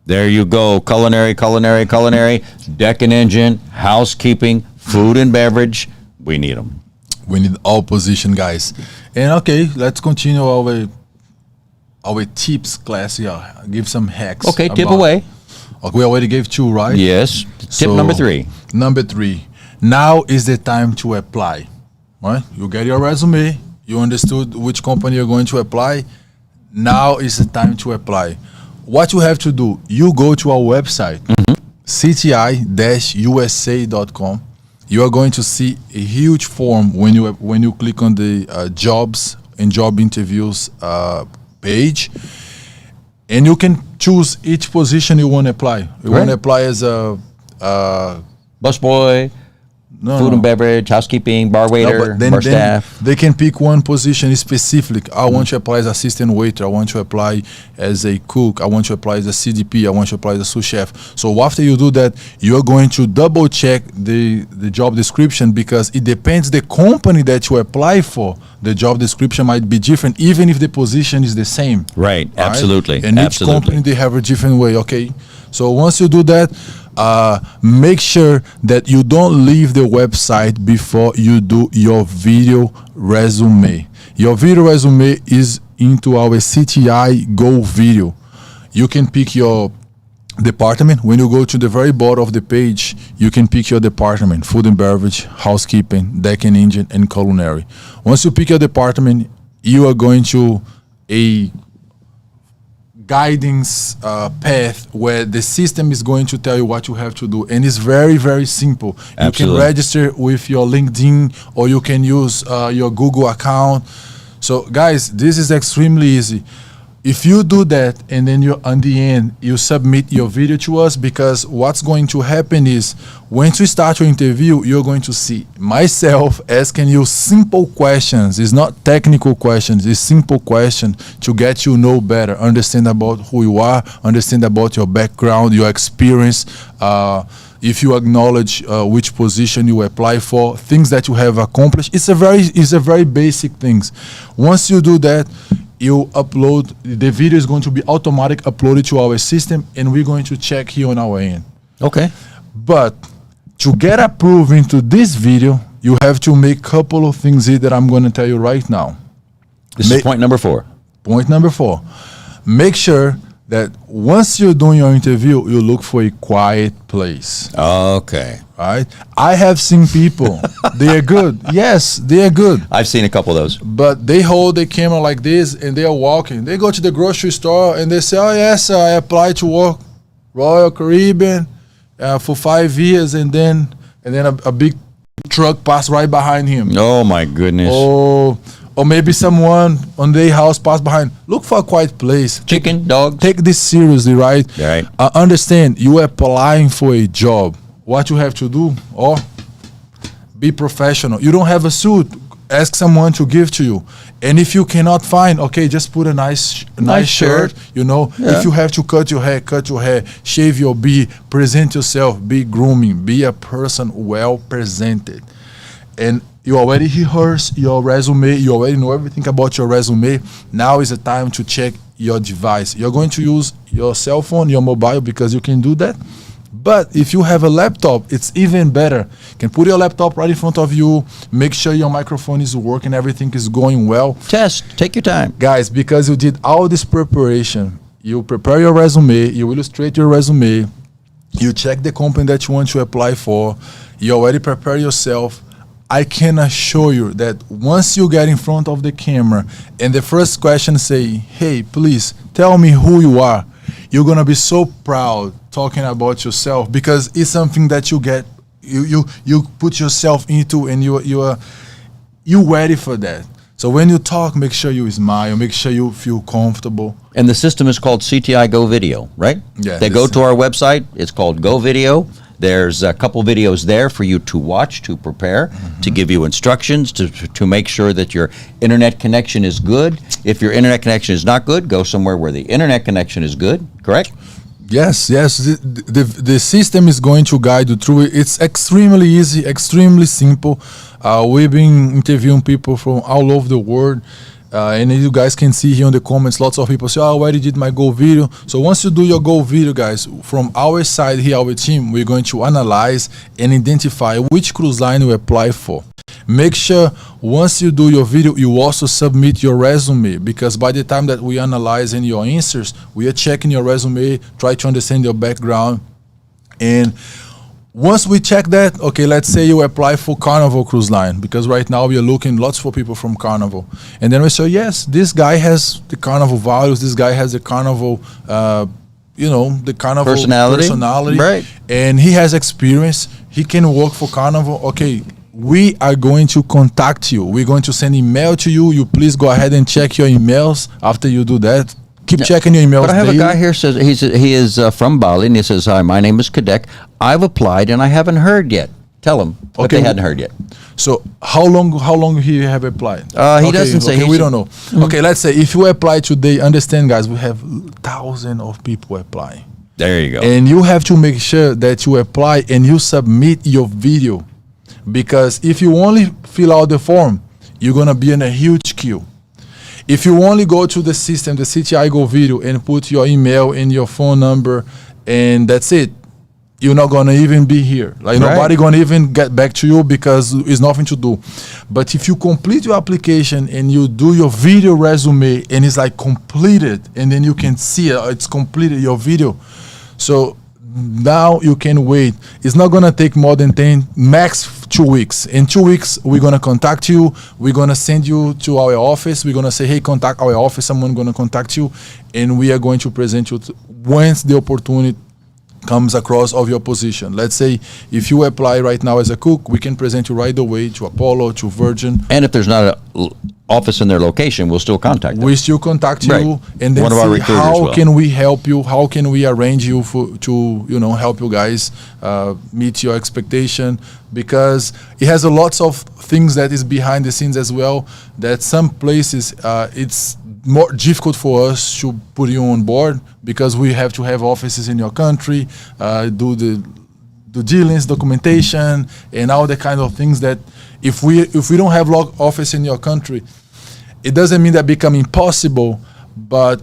There you go. Culinary, deck and engine, housekeeping, food and beverage. We need them. We need all position, guys. And okay, let's continue our tips class here. Give some hacks. Okay, tip away. Okay, we already gave 2, right? Yes. Tip number 3. Number 3. Now is the time to apply. Right? You get your resume. You understood which company you're going to apply. Now is the time to apply. What you have to do, you go to our website, cti-usa.com. You are going to see a huge form when you click on the jobs and job interviews page, and you can choose each position you want to apply. You want to apply as a busboy, Food and beverage, housekeeping, bar waiter, bar staff. They can pick one position specific. I want to apply as assistant waiter. I want to apply as a cook. I want to apply as a CDP. I want to apply as a sous chef. So after you do that, you're going to double check the job description, because it depends the company that you apply for. The job description might be different, even if the position is the same. Right, absolutely. And each company, they have a different way, okay? So once you do that, make sure that you don't leave the website before you do your video resume. Your video resume is into our CTI Go video. You can pick your department. When you go to the very bottom of the page, you can pick your department: food and beverage, housekeeping, deck and engine, and culinary. Once you pick your department, you are going to a guidance path where the system is going to tell you what you have to do, and it's very, very simple. Absolutely. You can register with your LinkedIn, or you can use your Google account. So guys, this is extremely easy. If you do that, and then you, on the end, you submit your video to us, because what's going to happen is, once you start your interview, you're going to see myself asking you simple questions. It's not technical questions, it's simple questions to get you know better, understand about who you are, understand about your background, your experience, if you acknowledge which position you apply for, things that you have accomplished. It's a very basic things. Once you do that, you upload, the video is going to be automatic uploaded to our system, and we're going to check here on our end. Okay. But to get approved into this video, you have to make a couple of things here that I'm going to tell you right now. This is point number 4. Point number 4. Make sure that once you're doing your interview, you look for a quiet place. Okay. Right? I have seen people, they are good. Yes, they are good. I've seen a couple of those. But they hold the camera like this, and they are walking. They go to the grocery store, and they say, oh, yes, I applied to work Royal Caribbean for 5 years, and then a big truck passed right behind him. Oh, my goodness. Or maybe someone on their house passed behind. Look for a quiet place. Chicken, dog. Take this seriously, right? Right. Understand, you are applying for a job. What you have to do, or be professional. You don't have a suit, ask someone to give to you. And if you cannot find, okay, just put a nice shirt, you know. Yeah. If you have to cut your hair, shave your beard, present yourself, be grooming, be a person well presented. And you already rehearsed your resume, you already know everything about your resume. Now is the time to check your device. You're going to use your cell phone, your mobile, because you can do that. But if you have a laptop, it's even better. You can put your laptop right in front of you, make sure your microphone is working, everything is going well. Test, take your time. Guys, because you did all this preparation, you prepare your resume, you illustrate your resume, you check the company that you want to apply for, you already prepare yourself. I can assure you that once you get in front of the camera and the first question say, hey, please tell me who you are, you're going to be so proud talking about yourself, because it's something that you get, you put yourself into, and you're ready for that. So when you talk, make sure you smile, make sure you feel comfortable. And the system is called CTI Go Video, right? Yeah. They go to our website. It's called Go Video. There's a couple videos there for you to watch, to prepare, to give you instructions, to make sure that your internet connection is good. If your internet connection is not good, go somewhere where the internet connection is good, correct? Yes. The system is going to guide you through it. It's extremely easy, extremely simple. We've been interviewing people from all over the world. And you guys can see here in the comments, lots of people say, oh, I already did my Go video. So once you do your Go video, guys, from our side here, our team, we're going to analyze and identify which cruise line you apply for. Make sure once you do your video, you also submit your resume, because by the time that we analyze in your answers, we are checking your resume, try to understand your background. And once we check that, okay, let's say you apply for Carnival Cruise Line, because right now we are looking lots for people from Carnival. And then we say, yes, this guy has the Carnival values, this guy has the Carnival, the Carnival personality. Right. And he has experience, he can work for Carnival. Okay, we are going to contact you. We're going to send email to you. You please go ahead and check your emails after you do that. Keep checking your emails. But I have daily. a guy here says he is from Bali, and he says, hi, my name is Kadek. I've applied and I haven't heard yet. tell them, but Okay. they hadn't heard yet. So how long he have applied? He doesn't say. Okay, He we said- don't know. Okay, let's say if you apply today, understand, guys, we have thousands of people applying. There you go. And you have to make sure that you apply and you submit your video, because if you only fill out the form, you're gonna be in a huge queue. If you only go to the system, the CTI Go Video, and put your email and your phone number, and that's it, you're not gonna even be here. Like Right. nobody gonna even get back to you because it's nothing to do. But if you complete your application and you do your video resume and it's like completed, and then you can see it's completed your video. So now you can wait. It's not gonna take more than 10, max 2 weeks. In 2 weeks, we're gonna contact you. We're gonna send you to our office. We're gonna say, hey, contact our office. Someone gonna contact you, and we are going to present you once the opportunity comes across of your position. Let's say if you apply right now as a cook, we can present you right away to Apollo, to Virgin. And if there's not an office in their location, we'll still contact them. We still contact Right. you and then One of our see recruiters how will. can we help you, how can we arrange you to help you guys meet your expectation, because it has a lots of things that is behind the scenes as well, that some places it's more difficult for us to put you on board because we have to have offices in your country, do the due diligence, documentation, and all the kind of things that if we don't have office in your country, it doesn't mean that become impossible, but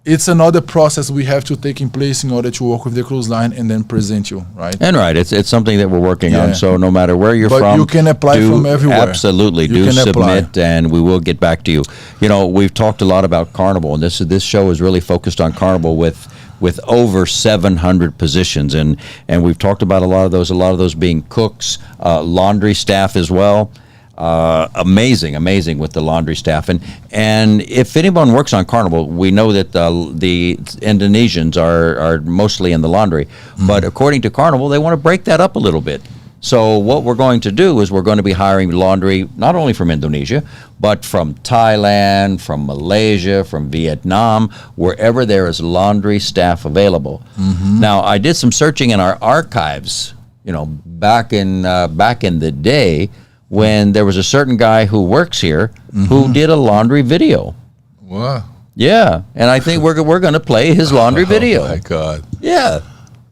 it's another process we have to take in place in order to work with the cruise line and then present you, right? And right, it's something that we're working Yeah. on. So no matter where you're But from, you can apply from everywhere. Absolutely, You do can submit, apply. and we will get back to you. You know, we've talked a lot about Carnival, and this show is really focused on Carnival with over 700 positions, and we've talked about a lot of those being cooks, laundry staff as well. Amazing with the laundry staff, and if anyone works on Carnival, we know that the Indonesians are mostly in the laundry, but according to Carnival, they want to break that up a little bit. So what we're going to do is we're going to be hiring laundry not only from Indonesia, but from Thailand, from Malaysia, from Vietnam, wherever there is laundry staff available. Now, I did some searching in our archives, you know, back in the day, when there was a certain guy who works here who did a laundry video. Wow. Yeah, and I think we're going to play his laundry video. Oh my God. Yeah.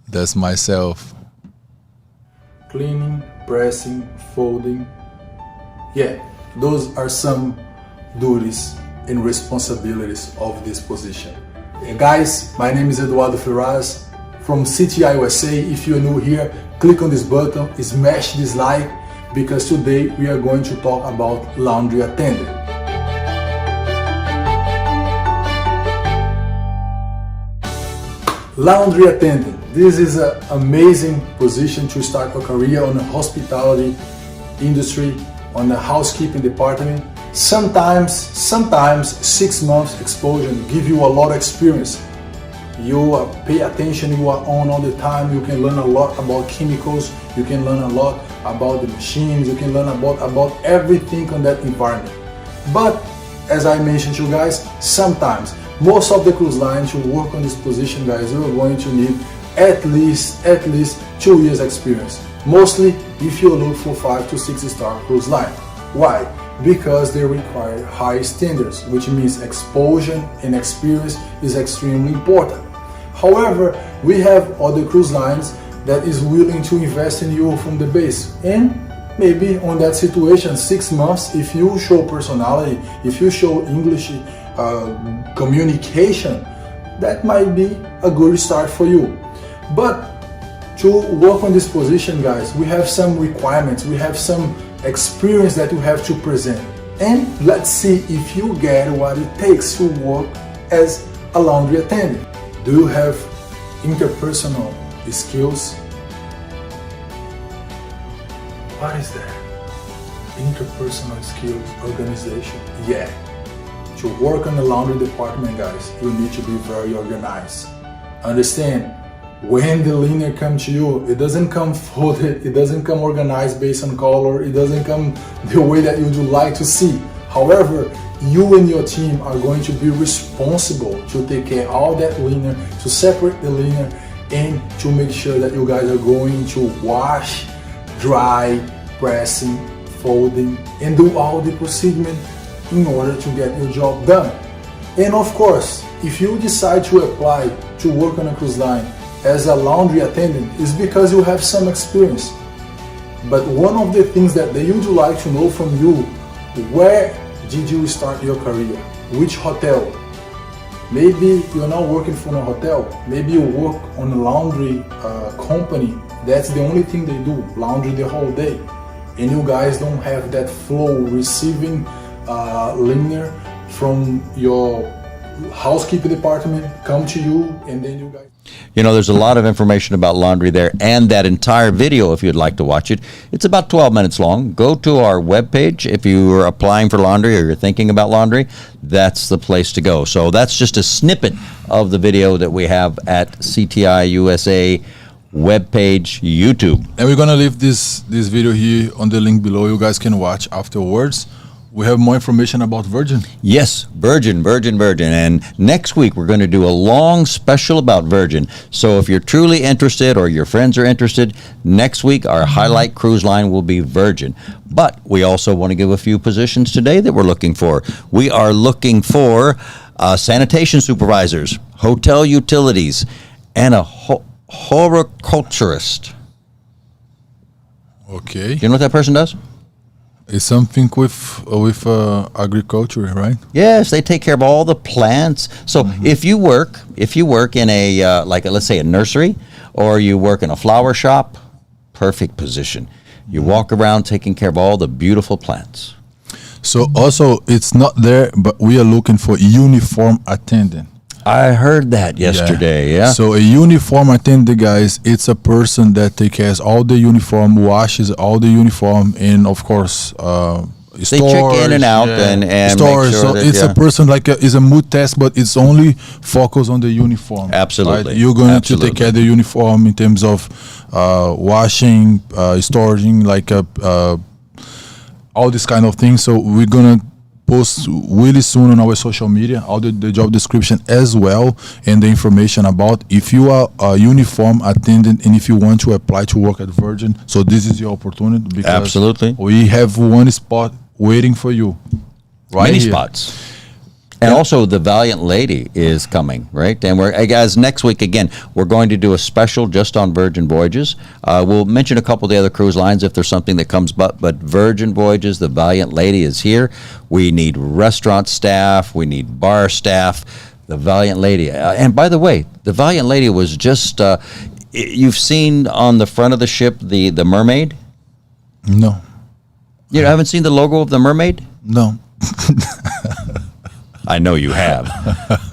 That's myself. Cleaning, pressing, folding. Yeah, those are some duties and responsibilities of this position. Guys, my name is Eduardo Ferraz from CTI USA. If you're new here, click on this button, smash this like, because today we are going to talk about laundry attendant. Laundry attendant. This is an amazing position to start a career on the hospitality industry, on the housekeeping department. Sometimes 6 months exposure give you a lot of experience. You pay attention, you are on all the time, you can learn a lot about chemicals, you can learn a lot about the machines, you can learn about everything on that environment. But as I mentioned to you guys, sometimes most of the cruise lines to work on this position, guys, you are going to need at least 2 years experience. Mostly if you look for 5 to 6 star cruise line. Why? Because they require high standards, which means exposure and experience is extremely important. However, we have other cruise lines that is willing to invest in you from the base, and maybe on that situation 6 months, if you show personality, if you show English communication, that might be a good start for you. But to work on this position, guys, we have some requirements, we have some experience that you have to present, and let's see if you get what it takes to work as a laundry attendant. Do you have interpersonal skills? What is that? Interpersonal skills, organization. Yeah. To work on the laundry department, guys, you need to be very organized. Understand, when the liner comes to you, it doesn't come folded, it doesn't come organized based on color, it doesn't come the way that you would like to see. However, you and your team are going to be responsible to take care of all that liner, to separate the liner, and to make sure that you guys are going to wash dry, pressing, folding, and do all the procedure in order to get your job done. And of course, if you decide to apply to work on a cruise line as a laundry attendant, it's because you have some experience. But one of the things that they would like to know from you, where did you start your career? Which hotel? Maybe you're not working for a hotel. Maybe you work on a laundry company. That's the only thing they do, laundry the whole day. And you guys don't have that flow, receiving liner from your housekeeping department, come to you, and then you guys... You know, there's a lot of information about laundry there, and that entire video, if you'd like to watch it, it's about 12 minutes long. Go to our webpage. If you are applying for laundry or you're thinking about laundry, that's the place to go. So that's just a snippet of the video that we have at CTI USA webpage, YouTube. And we're gonna leave this video here on the link below. You guys can watch afterwards. We have more information about Virgin. Yes, Virgin. And next week we're going to do a long special about Virgin. So if you're truly interested or your friends are interested, next week our highlight cruise line will be Virgin. But we also want to give a few positions today that we're looking for. We are looking for sanitation supervisors, hotel utilities, and a horticulturist. Okay. Do you know what that person does? It's something with agriculture, right? Yes, they take care of all the plants. So if you work in a let's say a nursery, or you work in a flower shop, perfect position. You walk around taking care of all the beautiful plants. So also, it's not there, but we are looking for uniform attendant. I heard that yesterday. Yeah. So a uniform attendant, guys, it's a person that takes care of all the uniform, washes all the uniform, and of course, they check in and out and stores. make sure So that, it's a person it's a mood test, but it's only focused on the uniform. Absolutely. Right? You're going to take care of the uniform in terms of washing, storing, all this kind of things. So we're gonna post really soon on our social media all the job description as well, and the information about if you are a uniform attendant and if you want to apply to work at Virgin. So this is your opportunity, because absolutely we have one spot waiting for you. Right, many here. spots. And also the Valiant Lady is coming, right? And guys, next week again, we're going to do a special just on Virgin Voyages. We'll mention a couple of the other cruise lines if there's something that comes, but Virgin Voyages, the Valiant Lady is here. We need restaurant staff, we need bar staff. The Valiant Lady, and by the way, the Valiant Lady was just you've seen on the front of the ship the mermaid. No, You haven't seen the logo of the mermaid? no. I know you have.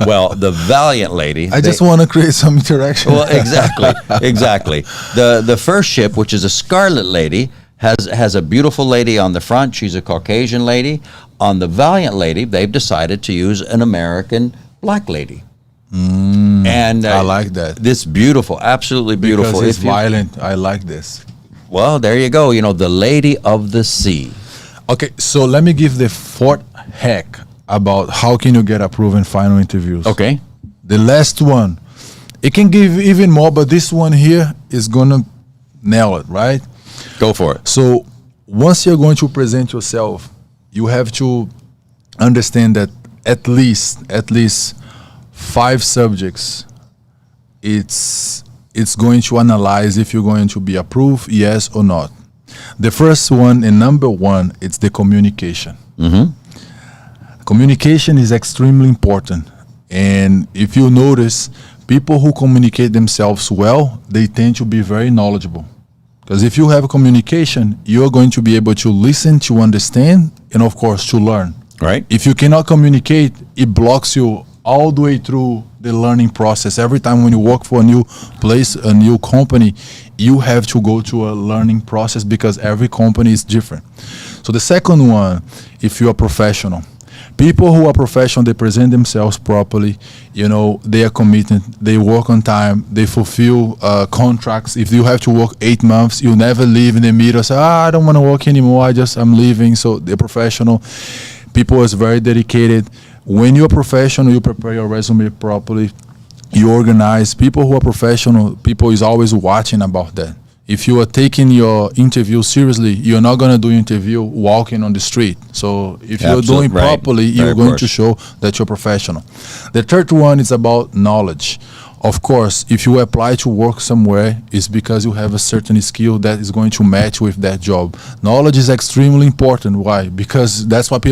Well, the Valiant Lady. I just want to create some interaction. Well, exactly. The first ship, which is a Scarlet Lady, has a beautiful lady on the front. She's a Caucasian lady. On the Valiant Lady, they've decided to use an American black lady. And I like that. This beautiful, absolutely beautiful. Because it's violent. I like this. Well, there you go. The Lady of the Sea. Okay, so let me give the fourth hack about how can you get approved in final interviews. Okay. The last one, it can give even more, but this one here is gonna nail it, right? Go for it. So once you're going to present yourself, you have to understand that at least 5 subjects, it's going to analyze if you're going to be approved, yes or not. The first one and number one, it's the communication. Communication is extremely important, and if you notice, people who communicate themselves well, they tend to be very knowledgeable. Because if you have communication, you're going to be able to listen, to understand, and of course to learn. Right. If you cannot communicate, it blocks you all the way through the learning process. Every time when you work for a new place, a new company, you have to go to a learning process because every company is different. So the second one, if you're a professional, people who are professional, they present themselves properly, they are committed, they work on time, they fulfill contracts. If you have to work 8 months, you never leave in the middle, say, I don't want to work anymore, I'm leaving. So they're professional. People is very dedicated. When you're professional, you prepare your resume properly, you organize. People who are professional, people is always watching about that. if you are taking your interview seriously, you're not going to do interview walking on the street. So if you're doing properly, you're going to show that you're professional. The third one is about knowledge. Of course, if you apply to work somewhere, it's because you have a certain skill that is going to match with that job. Knowledge is extremely important. Why? Because that's what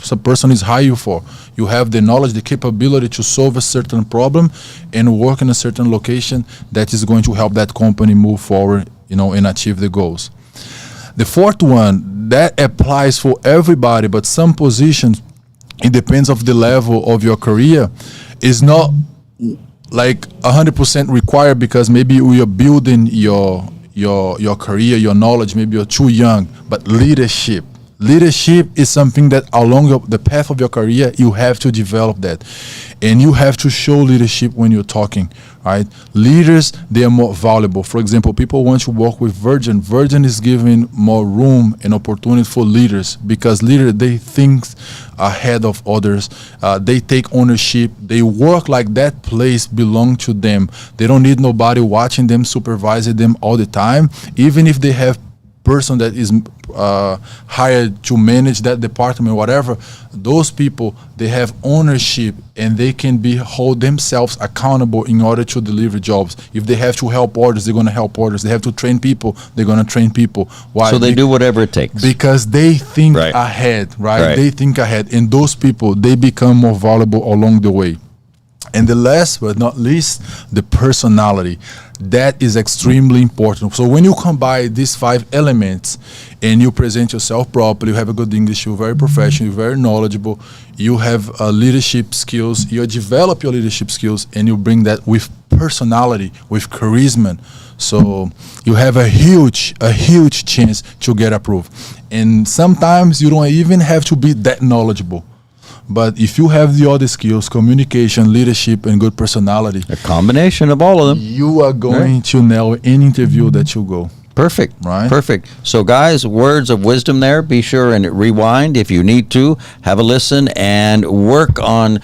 some person is hired you for. You have the knowledge, the capability to solve a certain problem and work in a certain location that is going to help that company move forward, and achieve the goals. The fourth one, that applies for everybody, but some positions, it depends of the level of your career, is not like 100% required, because maybe you're building your career, your knowledge, maybe you're too young. But leadership is something that along the path of your career, you have to develop that. And you have to show leadership when you're talking, right? Leaders, they are more valuable. For example, people want to work with Virgin. Virgin is giving more room and opportunity for leaders, because leaders, they think ahead of others. They take ownership. They work like that place belongs to them. They don't need nobody watching them, supervising them all the time. Even if they have person that is hired to manage that department, whatever, those people, they have ownership and they can hold themselves accountable in order to deliver jobs. If they have to help others, they're going to help others. They have to train people, they're going to train people. Why? So they do whatever it takes. Because they think ahead, right? They think ahead. And those people, they become more valuable along the way. And the last but not least, the personality. That is extremely important. So when you combine these 5 elements and you present yourself properly, you have a good English, you're very professional, you're very knowledgeable, you have leadership skills, you develop your leadership skills, and you bring that with personality, with charisma. So you have a huge chance to get approved. And sometimes you don't even have to be that knowledgeable. But if you have the other skills, communication, leadership, and good personality, a combination of all of them, you are going to nail any interview that you go. Perfect. Right. Perfect. So, guys, words of wisdom there. Be sure and rewind if you need to. Have a listen and work on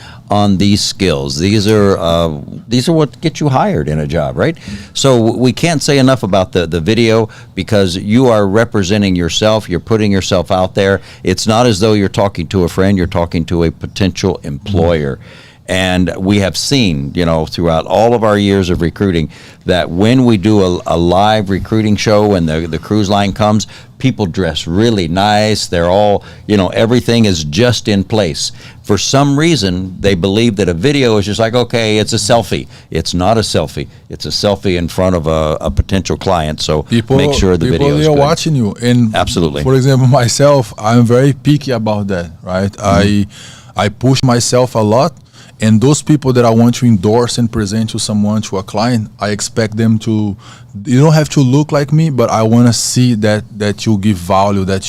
these skills. These are what get you hired in a job, right? So we can't say enough about the video, because you are representing yourself. You're putting yourself out there. It's not as though you're talking to a friend. You're talking to a potential employer. And we have seen, throughout all of our years of recruiting, that when we do a live recruiting show and the cruise line comes, people dress really nice. They're all, everything is just in place. For some reason, they believe that a video is just like, okay, it's a selfie. It's not a selfie. It's a selfie in front of a potential client. So make sure the video is good. People are watching you. And absolutely. For example, myself, I'm very picky about that, right? Mm-hmm. I push myself a lot. And those people that I want to endorse and present to someone, to a client, I expect them to, you don't have to look like me, but I want to see that you give value, that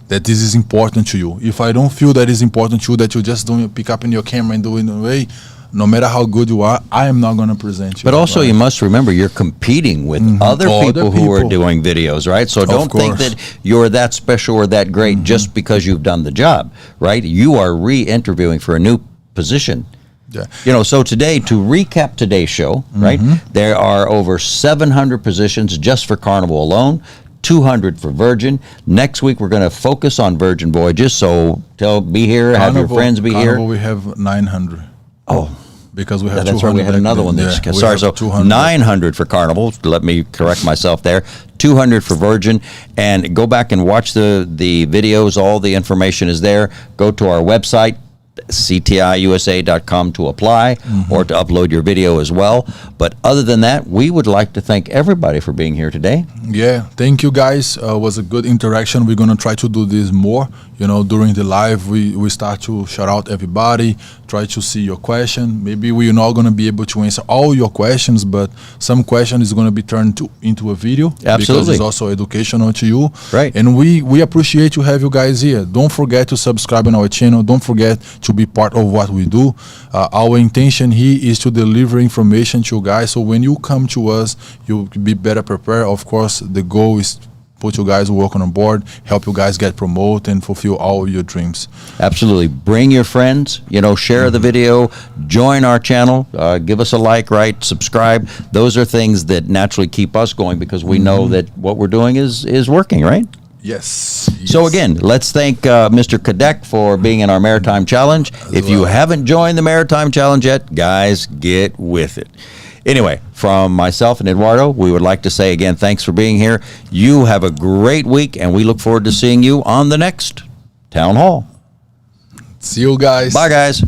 this is important to you. If I don't feel that is important to you, that you just don't pick up in your camera and do it in a way, no matter how good you are, I am not going to present you. But also, you must remember, you're competing with other people who are doing videos, right? So don't think that you're that special or that great just because you've done the job, right? You are re-interviewing for a new position. Yeah. So today, to recap today's show, right, there are over 700 positions just for Carnival alone, 200 for Virgin. Next week, we're going to focus on Virgin Voyages, so be here, have your friends be here. We have 900. Oh. Because we have that's right, we had another one. Sorry, so 900 for Carnival. Let me correct myself there. 200 for Virgin. And go back and watch the videos. All the information is there. Go to our website, ctiusa.com, to apply or to upload your video as well. But other than that, we would like to thank everybody for being here today. Yeah, thank you guys. It was a good interaction. We're going to try to do this more. During the live, we start to shout out everybody, try to see your question. Maybe we're not going to be able to answer all your questions, but some question is going to be turned into a video. Absolutely. Because it's also educational to you. Right. And we appreciate to have you guys here. Don't forget to subscribe on our channel. Don't forget to be part of what we do. Our intention here is to deliver information to you guys. So when you come to us, you'll be better prepared. Of course, the goal is put you guys working on board, help you guys get promoted and fulfill all your dreams. Absolutely. Bring your friends, share the video, join our channel, give us a like, right? Subscribe. Those are things that naturally keep us going because we know that what we're doing is working, right? Yes. So again, let's thank Mr. Kadek for being in our Maritime Challenge. If you haven't joined the Maritime Challenge yet, guys, get with it. Anyway, from myself and Eduardo, we would like to say again, thanks for being here. You have a great week, and we look forward to seeing you on the next Town Hall. See you guys. Bye, guys.